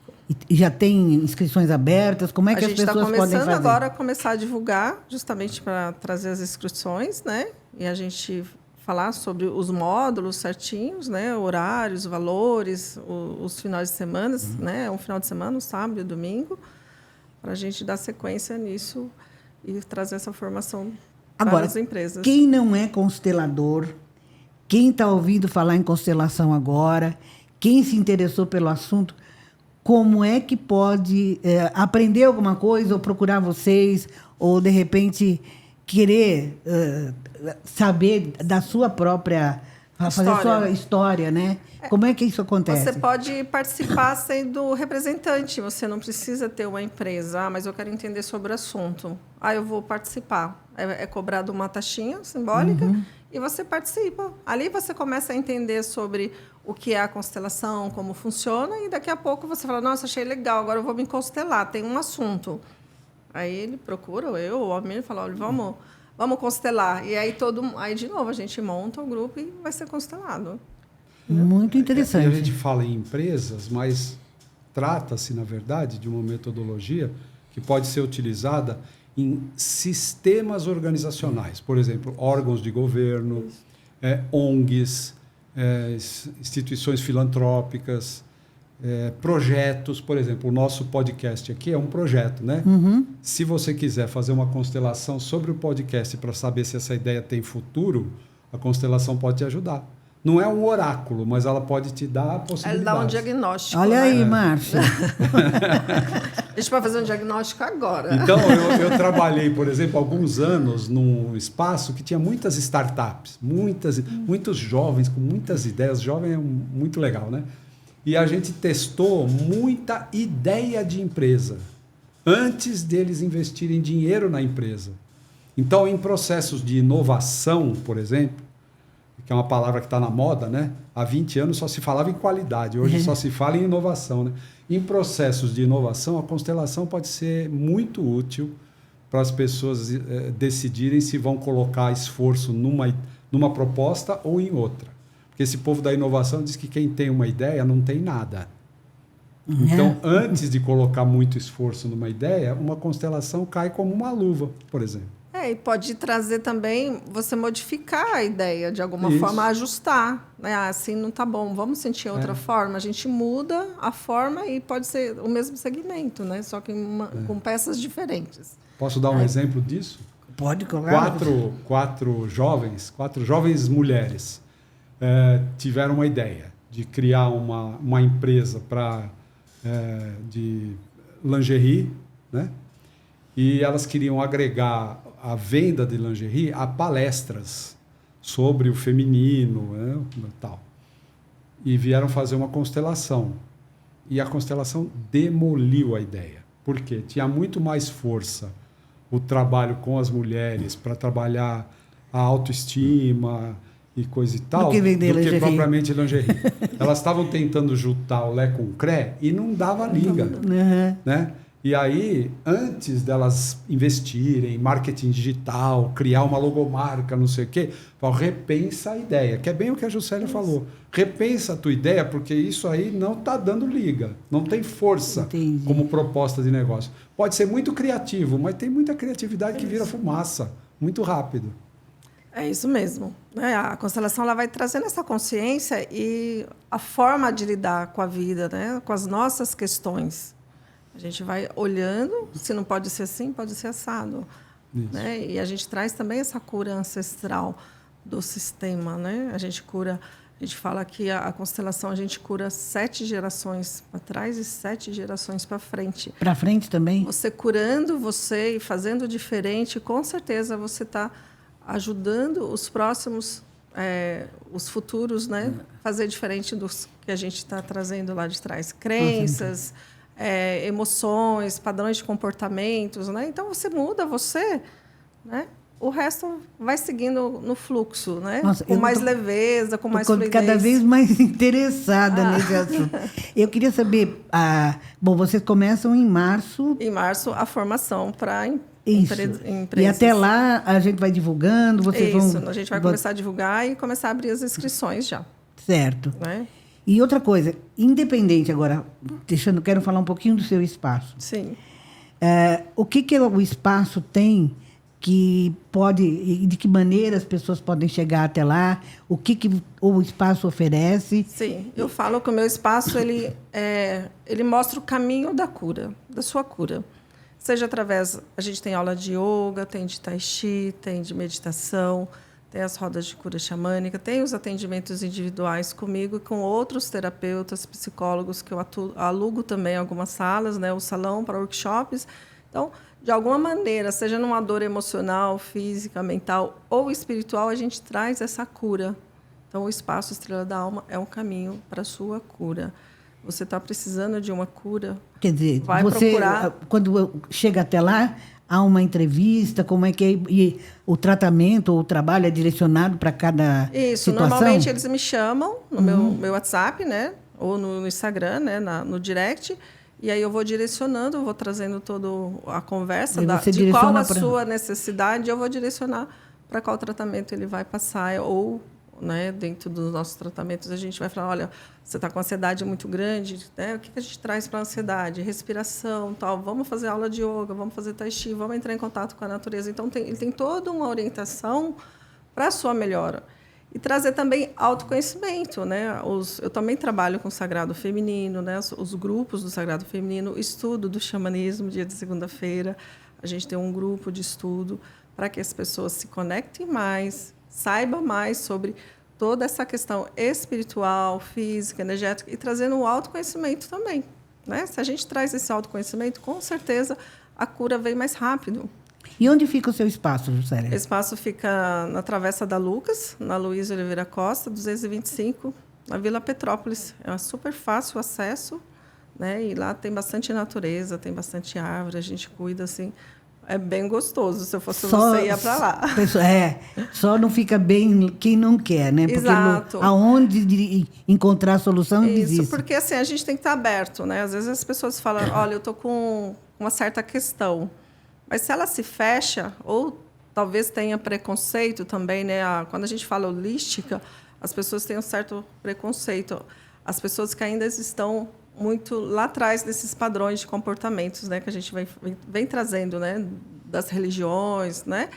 E já tem inscrições abertas? Como é que as pessoas podem fazer? A gente está começando agora a começar a divulgar, justamente para trazer as inscrições, né? E a gente falar sobre os módulos certinhos, né? Horários, valores, os finais de semana, né? Um final de semana, um sábado e um domingo, para a gente dar sequência nisso e trazer essa formação para as empresas. Quem não é constelador, quem está ouvindo falar em constelação agora, quem se interessou pelo assunto, como é que pode aprender alguma coisa, ou procurar vocês, ou, de repente, querer saber da sua própria... fazer a sua história, né? Como é que isso acontece? Você pode participar sendo representante. Você não precisa ter uma empresa. Mas eu quero entender sobre o assunto. Eu vou participar. É cobrado uma taxinha simbólica e você participa. Ali você começa a entender sobre o que é a constelação, como funciona, e daqui a pouco você fala, nossa, achei legal, agora eu vou me constelar, tem um assunto. Aí ele procura, ou o amigo, fala, olha, vamos constelar. E aí, de novo, a gente monta o grupo e vai ser constelado. Muito interessante. A gente fala em empresas, mas trata-se, na verdade, de uma metodologia que pode ser utilizada em sistemas organizacionais. Por exemplo, órgãos de governo, ONGs, instituições filantrópicas, projetos. Por exemplo, o nosso podcast aqui é um projeto, né? Se você quiser fazer uma constelação sobre o podcast para saber se essa ideia tem futuro, a constelação pode te ajudar. Não é um oráculo, mas ela pode te dar a possibilidade. Ela dá um diagnóstico. Olha aí, Márcia. A gente pode fazer um diagnóstico agora. Então, eu trabalhei, por exemplo, alguns anos num espaço que tinha muitas startups, muitos jovens com muitas ideias. Jovem é muito legal, né? E a gente testou muita ideia de empresa antes deles investirem dinheiro na empresa. Então, em processos de inovação, por exemplo, que é uma palavra que está na moda, né? Há 20 anos só se falava em qualidade, hoje só se fala em inovação, né? Em processos de inovação, a constelação pode ser muito útil para as pessoas decidirem se vão colocar esforço numa proposta ou em outra. Porque esse povo da inovação diz que quem tem uma ideia não tem nada. Então, antes de colocar muito esforço numa ideia, uma constelação cai como uma luva, por exemplo. E pode trazer também, você modificar a ideia de alguma forma, ajustar. Né? Assim não está bom, vamos sentir outra forma. A gente muda a forma e pode ser o mesmo segmento, né? Só que com peças diferentes. Posso dar um exemplo disso? Pode, claro. Quatro jovens mulheres tiveram uma ideia de criar uma empresa de lingerie, né? E elas queriam agregar a venda de lingerie a palestras sobre o feminino, né, tal. E vieram fazer uma constelação. E a constelação demoliu a ideia. Por quê? Tinha muito mais força o trabalho com as mulheres para trabalhar a autoestima e coisa e tal, do que propriamente lingerie. Elas estavam tentando juntar o Lé com o Cré e não dava liga. Né? E aí, antes delas investirem em marketing digital, criar uma logomarca, não sei o quê, repensa a ideia, que é bem o que a Juscelia falou. Repensa a tua ideia, porque isso aí não está dando liga, não tem força como proposta de negócio. Pode ser muito criativo, mas tem muita criatividade que vira fumaça, muito rápido. É isso mesmo. A constelação ela vai trazendo essa consciência e a forma de lidar com a vida, né? Com as nossas questões. A gente vai olhando, se não pode ser assim, pode ser assado. Né? E a gente traz também essa cura ancestral do sistema. Né? A gente fala que a constelação a gente cura 7 gerações para trás e 7 gerações para frente. Para frente também? Você curando você e fazendo diferente, com certeza você está ajudando os próximos, os futuros, né? Fazer diferente dos que a gente está trazendo lá de trás. Crenças... emoções, padrões de comportamentos, né? Então você muda você, né? o resto vai seguindo no fluxo, né? Nossa, com mais leveza, com mais fluidez. Cada vez mais interessada nesse assunto. Eu queria saber, bom, vocês começam em março. Em março, a formação para empresas. E até lá a gente vai divulgando, vocês vão... a gente vai começar a divulgar e começar a abrir as inscrições já. Certo. Né? E outra coisa, independente agora, quero falar um pouquinho do seu espaço. Sim. O que o espaço tem que pode, e de que maneira as pessoas podem chegar até lá, o que o espaço oferece? Sim, eu falo que o meu espaço ele mostra o caminho da cura, da sua cura. Seja através, a gente tem aula de yoga, tem de tai chi, tem de meditação, tem as rodas de cura xamânica, tem os atendimentos individuais comigo e com outros terapeutas, psicólogos que eu alugo também algumas salas, né, o salão para workshops. Então, de alguma maneira, seja numa dor emocional, física, mental ou espiritual, a gente traz essa cura. Então, o Espaço Estrela da Alma é um caminho para a sua cura. Você está precisando de uma cura? Quer dizer, vai procurar... quando chega até lá, há uma entrevista, como é que é? E o tratamento ou o trabalho é direcionado para cada situação? Normalmente eles me chamam no meu WhatsApp, né? Ou no Instagram, né? No direct. E aí eu vou direcionando, eu vou trazendo toda a conversa de qual a sua necessidade, eu vou direcionar para qual tratamento ele vai passar. Ou, né, dentro dos nossos tratamentos, a gente vai falar, olha, você está com ansiedade muito grande, né? O que a gente traz para a ansiedade? Respiração, tal. Vamos fazer aula de yoga, vamos fazer tai chi, vamos entrar em contato com a natureza. Então, ele tem toda uma orientação para a sua melhora. E trazer também autoconhecimento, né? Eu também trabalho com o Sagrado Feminino, né? Os grupos do Sagrado Feminino, estudo do xamanismo, dia de segunda-feira. A gente tem um grupo de estudo para que as pessoas se conectem mais, saibam mais sobre toda essa questão espiritual, física, energética e trazendo o autoconhecimento também, né? Se a gente traz esse autoconhecimento, com certeza a cura vem mais rápido. E onde fica o seu espaço, Juscelia? O espaço fica na Travessa da Lucas, na Luiz Oliveira Costa, 225, na Vila Petrópolis. É super fácil o acesso, né? E lá tem bastante natureza, tem bastante árvore, a gente cuida, assim. É bem gostoso. Se eu fosse você, ia para lá. Só não fica bem quem não quer, né? Porque Exato. aonde encontrar a solução existe. Isso, porque assim, a gente tem que estar aberto, né? Às vezes as pessoas falam, olha, eu estou com uma certa questão. Mas se ela se fecha, ou talvez tenha preconceito também, né? Quando a gente fala holística, as pessoas têm um certo preconceito. As pessoas que ainda estão muito lá atrás desses padrões de comportamentos, né? Que a gente vem trazendo, né? Das religiões, né?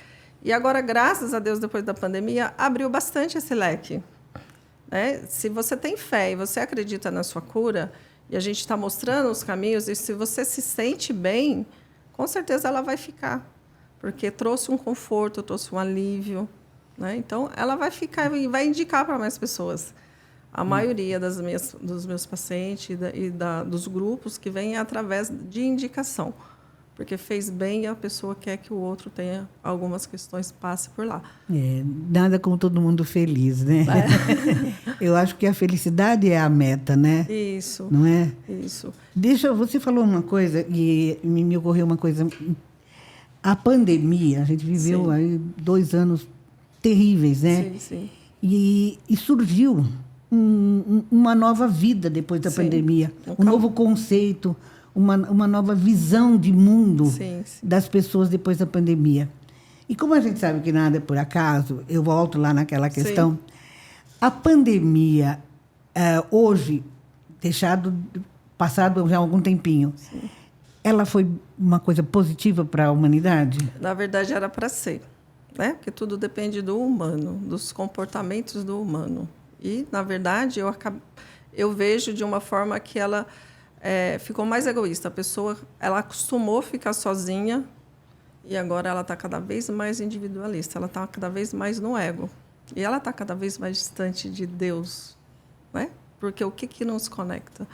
E agora, graças a Deus, depois da pandemia, abriu bastante esse leque. Né? Se você tem fé e você acredita na sua cura, e a gente está mostrando os caminhos, e se você se sente bem, com certeza ela vai ficar, porque trouxe um conforto, trouxe um alívio, né? Então, ela vai ficar e vai indicar para mais pessoas. A maioria dos meus pacientes dos grupos que vêm é através de indicação, porque fez bem e a pessoa quer que o outro tenha algumas questões, passe por lá. Nada como todo mundo feliz, né? Eu acho que a felicidade é a meta, né? Isso. Não é? Isso. Você falou uma coisa e me ocorreu uma coisa. A pandemia, a gente viveu aí 2 anos terríveis, né? Sim, sim. E surgiu uma nova vida depois da pandemia, um novo conceito, uma nova visão de mundo das pessoas depois da pandemia. E como a gente sabe que nada é por acaso, eu volto lá naquela questão. A pandemia, hoje, passado já algum tempinho, ela foi uma coisa positiva para a humanidade? Na verdade, era para ser, né? Porque tudo depende do humano, dos comportamentos do humano. E, na verdade, eu vejo de uma forma que ela ficou mais egoísta. A pessoa ela acostumou a ficar sozinha e agora ela está cada vez mais individualista. Ela está cada vez mais no ego. E ela está cada vez mais distante de Deus, né? Porque o que nos conecta?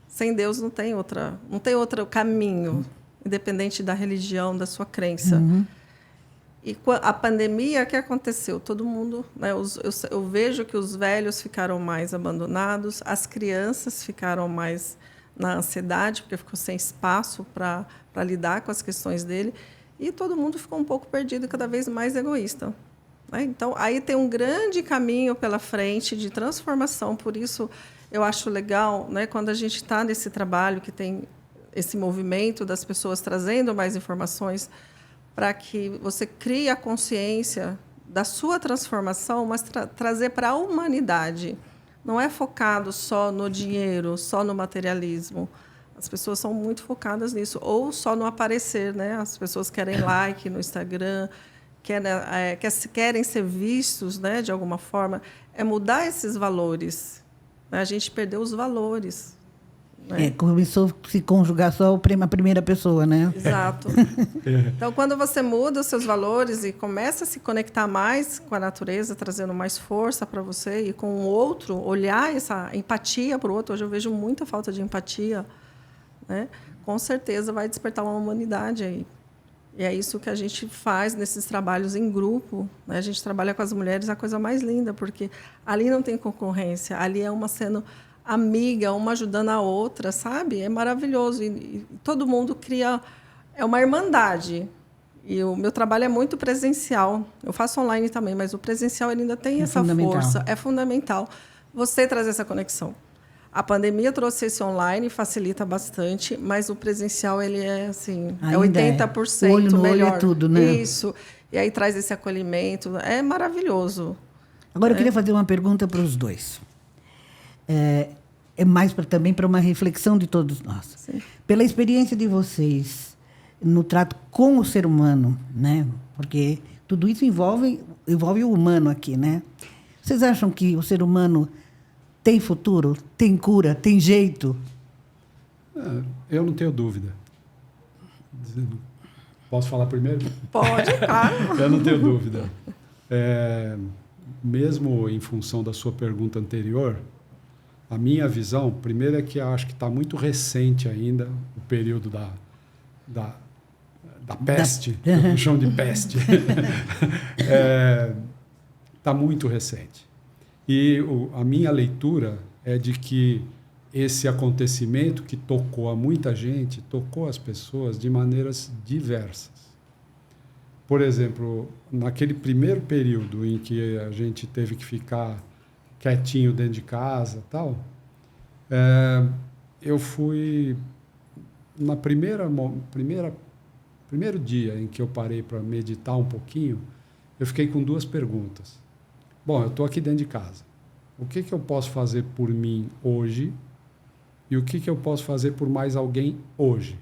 Sem Deus não tem outro caminho, independente da religião, da sua crença. Uhum. E a pandemia, o que aconteceu? Todo mundo, né, eu vejo que os velhos ficaram mais abandonados, as crianças ficaram mais na ansiedade, porque ficou sem espaço para lidar com as questões dele. e todo mundo ficou um pouco perdido e cada vez mais egoísta. Né? Então, aí tem um grande caminho pela frente de transformação, por isso eu acho legal, né, quando a gente está nesse trabalho, que tem esse movimento das pessoas trazendo mais informações, para que você crie a consciência da sua transformação, mas trazer para a humanidade. Não é focado só no dinheiro, só no materialismo. As pessoas são muito focadas nisso, ou só no aparecer, né? As pessoas querem like no Instagram, querem ser vistos, né, de alguma forma. É mudar esses valores. A gente perdeu os valores. Né? Começou a se conjugar só a primeira pessoa, né? Exato. Então, quando você muda os seus valores e começa a se conectar mais com a natureza, trazendo mais força para você e com o outro, olhar essa empatia para o outro. Hoje eu vejo muita falta de empatia, né? Com certeza vai despertar uma humanidade aí. E é isso que a gente faz nesses trabalhos em grupo. Né? A gente trabalha com as mulheres, é a coisa mais linda, porque ali não tem concorrência, ali é uma sendo amiga, uma ajudando a outra, sabe? É maravilhoso. E todo mundo cria... É uma irmandade. E o meu trabalho é muito presencial. Eu faço online também, mas o presencial ele ainda tem essa força. É fundamental você trazer essa conexão. A pandemia trouxe esse online, facilita bastante, mas o presencial ele é assim, ainda é 80% olho no melhor. Olho é tudo, né? Isso. E aí traz esse acolhimento. É maravilhoso. Agora eu queria fazer uma pergunta para os dois. É mais também para uma reflexão de todos nós. Sim. Pela experiência de vocês no trato com o ser humano, né? Porque tudo isso envolve o humano aqui, né? Vocês acham que o ser humano tem futuro, tem cura, tem jeito? Eu não tenho dúvida. Posso falar primeiro? Pode, claro. Eu não tenho dúvida. Mesmo em função da sua pergunta anterior, a minha visão, primeiro é que eu acho que está muito recente ainda o período da peste, eu chamo de peste. Está muito recente. E a minha leitura é de que esse acontecimento que tocou a muita gente, tocou as pessoas de maneiras diversas. Por exemplo, naquele primeiro período em que a gente teve que ficar quietinho dentro de casa, tal, eu fui na primeiro dia em que eu parei para meditar um pouquinho, eu fiquei com duas perguntas. Bom, eu estou aqui dentro de casa. O que eu posso fazer por mim hoje e o que eu posso fazer por mais alguém hoje?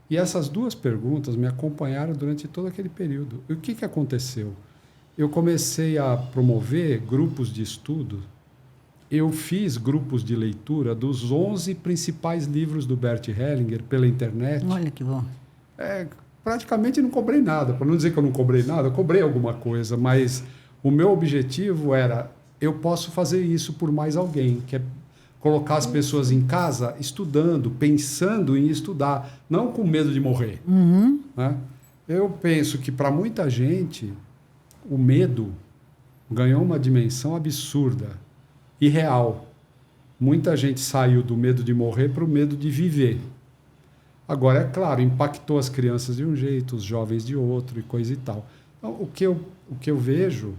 E essas duas perguntas me acompanharam durante todo aquele período. E o que aconteceu? Eu comecei a promover grupos de estudo. Eu fiz grupos de leitura dos 11 principais livros do Bert Hellinger pela internet. Olha que bom. Praticamente não cobrei nada. Para não dizer que eu não cobrei nada, eu cobrei alguma coisa, mas o meu objetivo era, eu posso fazer isso por mais alguém, que é colocar as pessoas em casa estudando, pensando em estudar, não com medo de morrer. Uhum. Né? Eu penso que para muita gente o medo ganhou uma dimensão absurda, irreal. Muita gente saiu do medo de morrer para o medo de viver. Agora, é claro, impactou as crianças de um jeito, os jovens de outro e coisa e tal. Então, o que eu vejo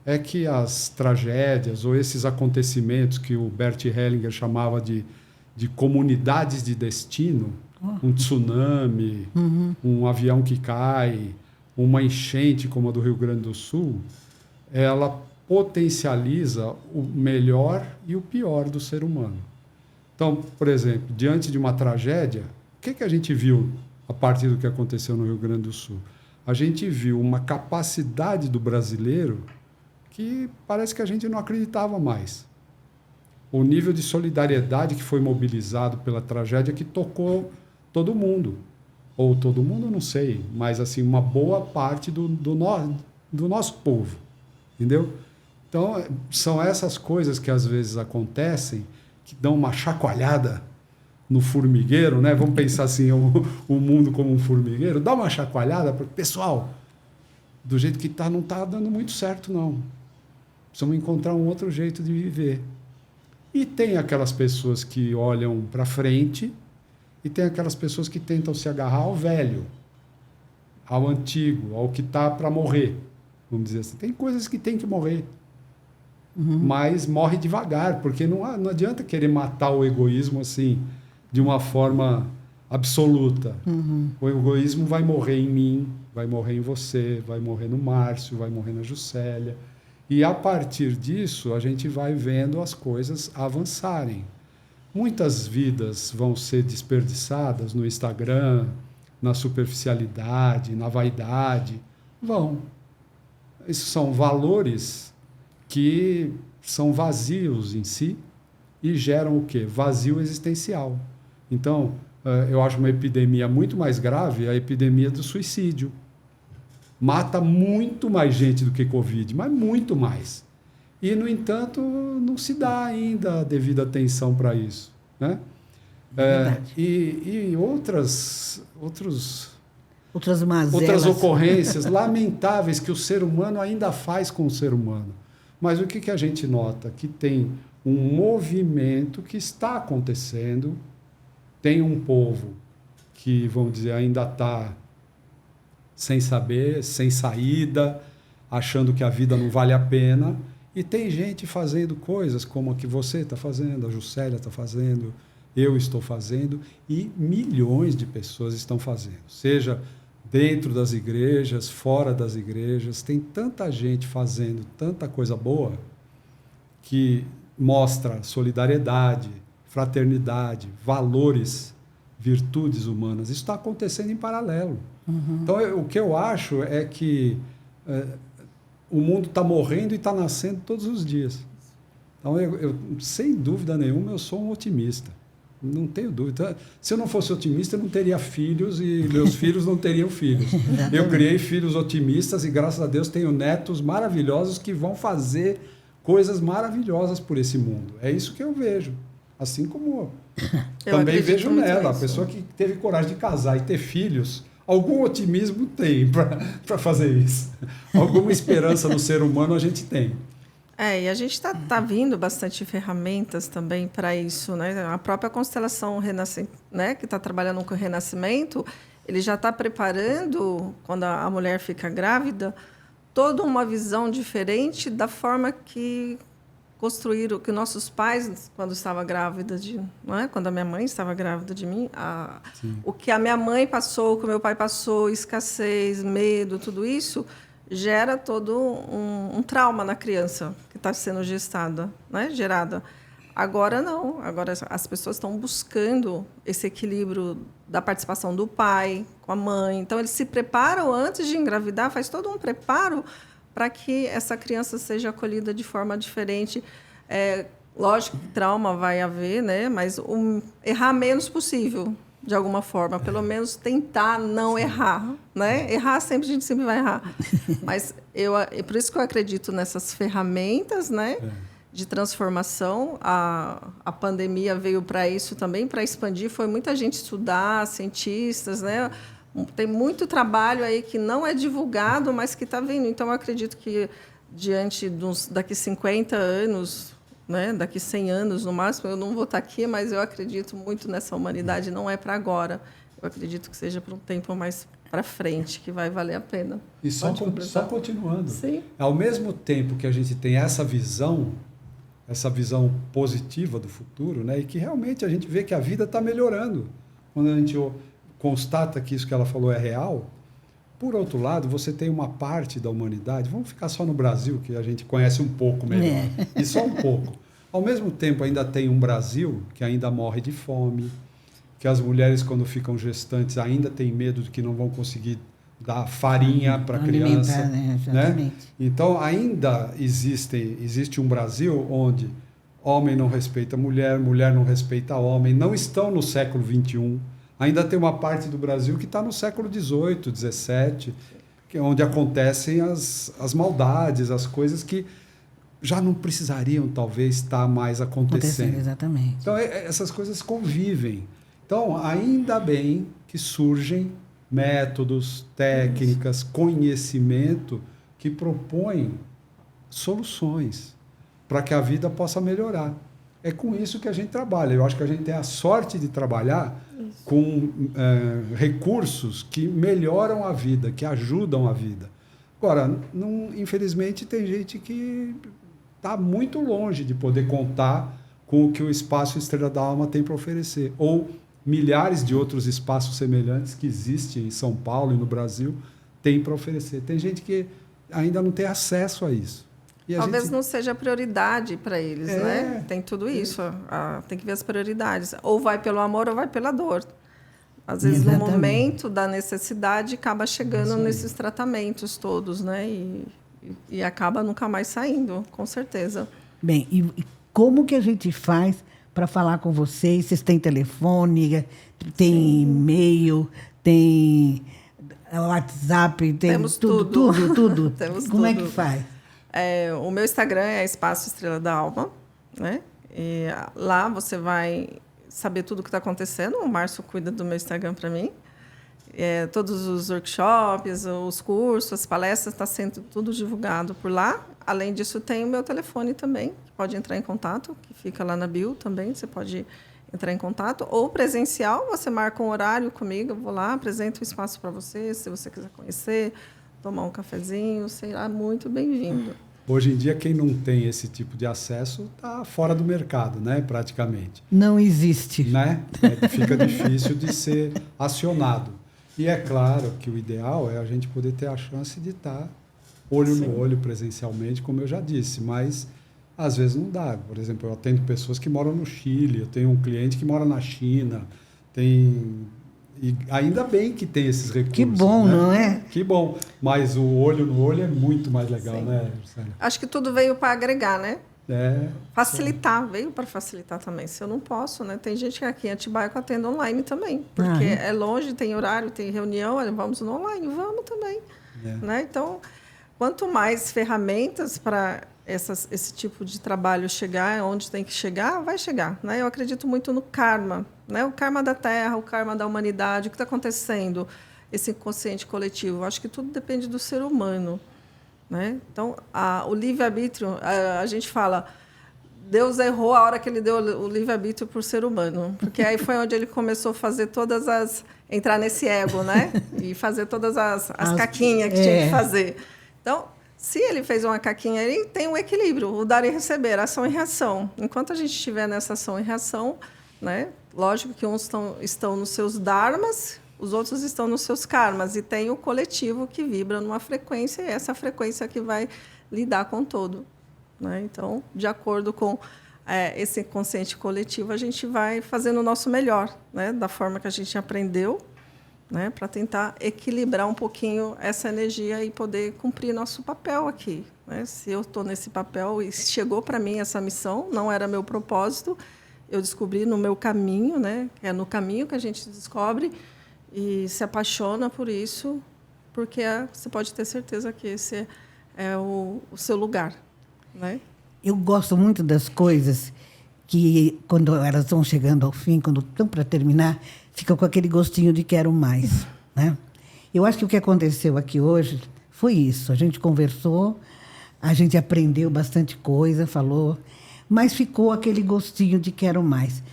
é que as tragédias ou esses acontecimentos que o Bert Hellinger chamava de comunidades de destino, um tsunami, um avião que cai, uma enchente como a do Rio Grande do Sul, ela potencializa o melhor e o pior do ser humano. Então, por exemplo, diante de uma tragédia, o que a gente viu a partir do que aconteceu no Rio Grande do Sul? A gente viu uma capacidade do brasileiro que parece que a gente não acreditava mais. O nível de solidariedade que foi mobilizado pela tragédia que tocou todo mundo. Ou todo mundo, não sei, mas assim, uma boa parte do nosso povo. Entendeu? Então, são essas coisas que às vezes acontecem, que dão uma chacoalhada no formigueiro, né? Vamos pensar assim, o mundo como um formigueiro, dá uma chacoalhada, porque, pessoal, do jeito que está, não está dando muito certo, não. Precisamos encontrar um outro jeito de viver. E tem aquelas pessoas que olham para frente e tem aquelas pessoas que tentam se agarrar ao velho. ao antigo, ao que está para morrer, vamos dizer assim. Tem coisas que tem que morrer, mas morre devagar, porque não adianta querer matar o egoísmo assim, de uma forma absoluta. O egoísmo vai morrer em mim, vai morrer em você, vai morrer no Márcio, vai morrer na Juscelia. E a partir disso, a gente vai vendo as coisas avançarem. Muitas vidas vão ser desperdiçadas no Instagram, na superficialidade, na vaidade. Vão. Esses são valores que são vazios em si e geram o quê? Vazio existencial. Então, eu acho uma epidemia muito mais grave a epidemia do suicídio. Mata muito mais gente do que Covid, mas muito mais. E, no entanto, não se dá ainda a devida atenção para isso, né? E outras mazelas. ocorrências lamentáveis que o ser humano ainda faz com o ser humano. Mas o que a gente nota? Que tem um movimento que está acontecendo, tem um povo que, vamos dizer, ainda está sem saber, sem saída, achando que a vida não vale a pena, e tem gente fazendo coisas como a que você está fazendo, a Juscelia está fazendo, eu estou fazendo, e milhões de pessoas estão fazendo, seja dentro das igrejas, fora das igrejas. Tem tanta gente fazendo tanta coisa boa que mostra solidariedade, fraternidade, valores, virtudes humanas. Isso está acontecendo em paralelo. Então, o que eu acho é que o mundo está morrendo e está nascendo todos os dias. Então, eu, sem dúvida nenhuma, eu sou um otimista. Não tenho dúvida. Se eu não fosse otimista, eu não teria filhos e meus filhos não teriam filhos. Eu criei filhos otimistas e, graças a Deus, tenho netos maravilhosos que vão fazer coisas maravilhosas por esse mundo. É isso que eu vejo. Assim como também vejo nela, a pessoa que teve coragem de casar e ter filhos, algum otimismo tem para fazer isso. Alguma esperança no ser humano a gente tem. E a gente está vindo bastante ferramentas também para isso, né? A própria constelação renascente, né, que está trabalhando com o renascimento, ele já está preparando, quando a mulher fica grávida, toda uma visão diferente da forma que construíram, que nossos pais, quando estava grávida não é? Quando a minha mãe estava grávida de mim, o que a minha mãe passou, o que o meu pai passou, escassez, medo, tudo isso gera todo um trauma na criança que está sendo gestada, né? Gerada. Agora não, agora as pessoas estão buscando esse equilíbrio da participação do pai com a mãe. Então, eles se preparam antes de engravidar, faz todo um preparo para que essa criança seja acolhida de forma diferente. Lógico que trauma vai haver, né? Mas errar menos possível, de alguma forma. Pelo menos tentar não errar, né? Errar sempre, a gente sempre vai errar. Mas por isso que eu acredito nessas ferramentas, né? De transformação. A pandemia veio para isso também, para expandir. Foi muita gente estudar, cientistas, né? Tem muito trabalho aí que não é divulgado, mas que está vindo. Então, eu acredito que, daqui 50 anos, né, daqui 100 anos, no máximo, eu não vou estar aqui, mas eu acredito muito nessa humanidade. Não é para agora. Eu acredito que seja para um tempo mais para frente, que vai valer a pena. E só continuando. Sim. Ao mesmo tempo que a gente tem essa visão positiva do futuro, né, e que realmente a gente vê que a vida está melhorando. Quando a gente constata que isso que ela falou é real. Por outro lado, você tem uma parte da humanidade, vamos ficar só no Brasil, que a gente conhece um pouco melhor, e só um pouco. Ao mesmo tempo, ainda tem um Brasil que ainda morre de fome, que as mulheres, quando ficam gestantes, ainda têm medo de que não vão conseguir dar farinha para a criança. Né? Então, ainda existe um Brasil onde homem não respeita mulher, mulher não respeita homem, não estão no século XXI. Ainda tem uma parte do Brasil que está no século XVIII, XVII, que é onde acontecem as maldades, as coisas que já não precisariam, talvez, estar mais acontecendo. Exatamente. Então, essas coisas convivem. Então, ainda bem que surgem métodos, técnicas, conhecimento que propõem soluções para que a vida possa melhorar. é com isso que a gente trabalha. Eu acho que a gente tem a sorte de trabalhar com recursos que melhoram a vida, que ajudam a vida. Agora, infelizmente, tem gente que está muito longe de poder contar com o que o Espaço Estrela da Alma tem para oferecer. Ou milhares de outros espaços semelhantes que existem em São Paulo e no Brasil têm para oferecer. Tem gente que ainda não tem acesso a isso. Talvez não seja prioridade para eles, né? Tem tudo isso. Tem que ver as prioridades. Ou vai pelo amor ou vai pela dor. Às vezes, no momento da necessidade, acaba chegando nesses tratamentos todos, né? E acaba nunca mais saindo, com certeza. Bem, e como que a gente faz para falar com vocês? Vocês têm telefone, tem e-mail, tem WhatsApp, tem Temos tudo. Temos Como é tudo. que faz? O meu Instagram é Espaço Estrela da Alma, né? E lá você vai saber tudo o que está acontecendo. O Márcio cuida do meu Instagram para mim. Todos os workshops, os cursos, as palestras, está sendo tudo divulgado por lá. Além disso, tem o meu telefone também, que pode entrar em contato, que fica lá na bio também, você pode entrar em contato. Ou presencial, você marca um horário comigo, eu vou lá, apresento o espaço para você, se você quiser conhecer, tomar um cafezinho, será muito bem-vindo. Hoje em dia, quem não tem esse tipo de acesso está fora do mercado, né? Praticamente. Não existe. Né? Fica difícil de ser acionado. E é claro que o ideal é a gente poder ter a chance de estar olho no olho presencialmente, como eu já disse, mas às vezes não dá. Por exemplo, eu atendo pessoas que moram no Chile, eu tenho um cliente que mora na China, e ainda bem que tem esses recursos. Que bom, né? não é? Que bom. Mas o olho no olho é muito mais legal, né, Juscelia? Acho que tudo veio para agregar, né? Facilitar, sim. veio para facilitar também. Se eu não posso, né? Tem gente que aqui em Atibaia que eu atendo online também. Porque é longe, tem horário, tem reunião, vamos no online, vamos também. Né? Então, quanto mais ferramentas para esse tipo de trabalho chegar, onde tem que chegar, vai chegar. Né? Eu acredito muito no karma, né? O karma da Terra, o karma da humanidade, o que está acontecendo, esse inconsciente coletivo. Eu acho que tudo depende do ser humano. Né? Então, o livre-arbítrio, a gente fala, Deus errou a hora que ele deu o livre-arbítrio para o ser humano, porque aí foi onde ele começou a fazer entrar nesse ego, né? E fazer todas as caquinhas que tinha que fazer. Então, se ele fez uma caquinha, ele tem um equilíbrio, o dar e receber, ação e reação. Enquanto a gente estiver nessa ação e reação, né? Lógico que uns estão nos seus dharmas, os outros estão nos seus karmas, e tem o coletivo que vibra numa frequência, e essa frequência que vai lidar com todo. Né? Então, de acordo com esse consciente coletivo, a gente vai fazendo o nosso melhor, né? Da forma que a gente aprendeu, né? Para tentar equilibrar um pouquinho essa energia e poder cumprir nosso papel aqui. Né? Se eu estou nesse papel e chegou para mim essa missão, não era meu propósito, eu descobri no meu caminho, né? É no caminho que a gente descobre e se apaixona por isso, porque você pode ter certeza que esse é o seu lugar. Né? Eu gosto muito das coisas que, quando elas estão chegando ao fim, quando estão para terminar, fica com aquele gostinho de quero mais. Né? Eu acho que o que aconteceu aqui hoje foi isso. A gente conversou, a gente aprendeu bastante coisa, falou, mas ficou aquele gostinho de quero mais.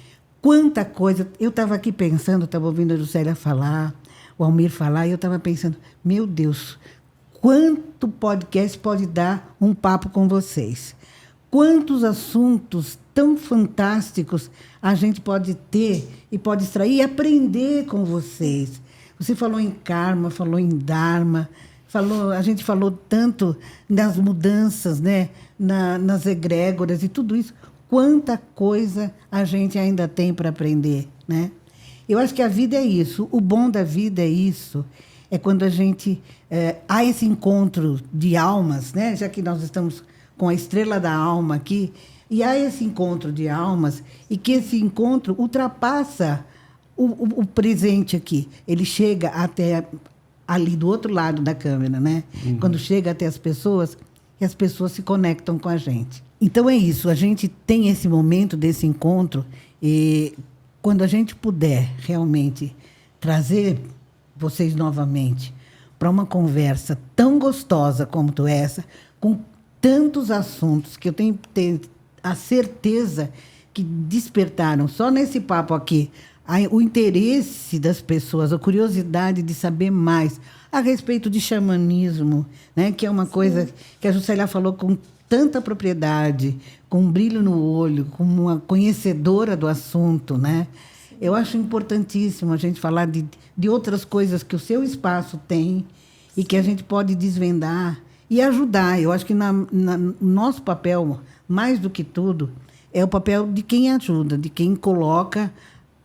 Quanta coisa... Eu estava aqui pensando, estava ouvindo a Juscelia falar, o Almir falar, e eu estava pensando, meu Deus, quanto podcast pode dar um papo com vocês? Quantos assuntos tão fantásticos a gente pode ter e pode extrair e aprender com vocês? Você falou em karma, falou em dharma, a gente falou tanto das mudanças, né? Nas egrégoras e tudo isso. Quanta coisa a gente ainda tem para aprender, né? Eu acho que a vida é isso. O bom da vida é isso. É quando a gente... há esse encontro de almas, né? Já que nós estamos com a Estrela da Alma aqui, e há esse encontro de almas, e que esse encontro ultrapassa o presente aqui. Ele chega até ali do outro lado da câmera, né? Uhum. Quando chega até as pessoas, e as pessoas se conectam com a gente. Então é isso, a gente tem esse momento desse encontro, e quando a gente puder realmente trazer vocês novamente para uma conversa tão gostosa como essa, com tantos assuntos que eu tenho a certeza que despertaram só nesse papo aqui o interesse das pessoas, a curiosidade de saber mais a respeito de xamanismo, né? Que é uma coisa que a Juscelia falou com tanta propriedade, com um brilho no olho, como uma conhecedora do assunto, né? Eu acho importantíssimo a gente falar de outras coisas que o seu espaço tem e que a gente pode desvendar e ajudar. Eu acho que no nosso papel, mais do que tudo, é o papel de quem ajuda, de quem coloca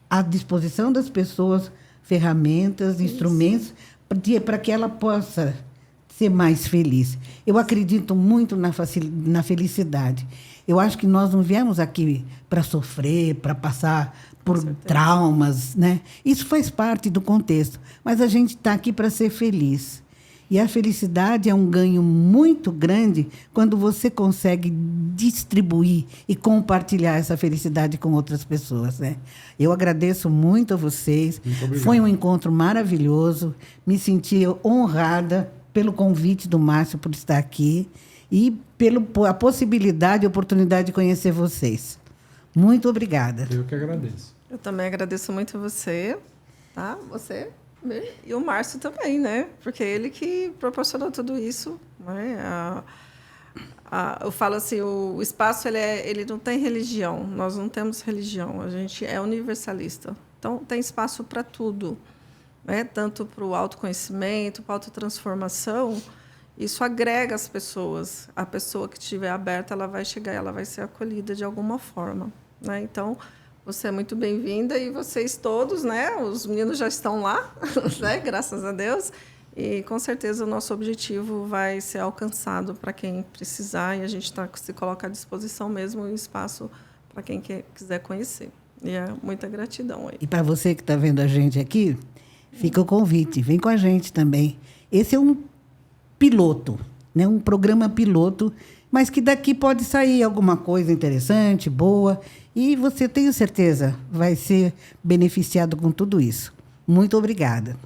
à disposição das pessoas ferramentas, instrumentos, para que ela possa ser mais feliz. Eu acredito muito na felicidade. Eu acho que nós não viemos aqui para sofrer, para passar por traumas, né? Isso faz parte do contexto. Mas a gente está aqui para ser feliz. E a felicidade é um ganho muito grande quando você consegue distribuir e compartilhar essa felicidade com outras pessoas, né? Eu agradeço muito a vocês. Muito obrigado. Foi um encontro maravilhoso. Me senti honrada pelo convite do Márcio por estar aqui e pela possibilidade e oportunidade de conhecer vocês. Muito obrigada. Eu que agradeço. Eu também agradeço muito a você, tá? Você e o Márcio também, né? Porque ele que proporcionou tudo isso, né? Eu falo assim, o espaço ele não tem religião, nós não temos religião, a gente é universalista. Então, tem espaço para tudo, né? Tanto para o autoconhecimento, para a autotransformação. Isso agrega as pessoas. A pessoa que estiver aberta, ela vai chegar, ela vai ser acolhida de alguma forma, né? Então, você é muito bem-vinda e vocês todos, né? Os meninos já estão lá, né? Graças a Deus. E, com certeza, o nosso objetivo vai ser alcançado para quem precisar e a gente se coloca à disposição mesmo um espaço para quem quiser conhecer. E é muita gratidão aí. E para você que está vendo a gente aqui, fica o convite. Vem com a gente também. Esse é um piloto, né? Um programa piloto, mas que daqui pode sair alguma coisa interessante, boa, e você, tenho certeza, vai ser beneficiado com tudo isso. Muito obrigada.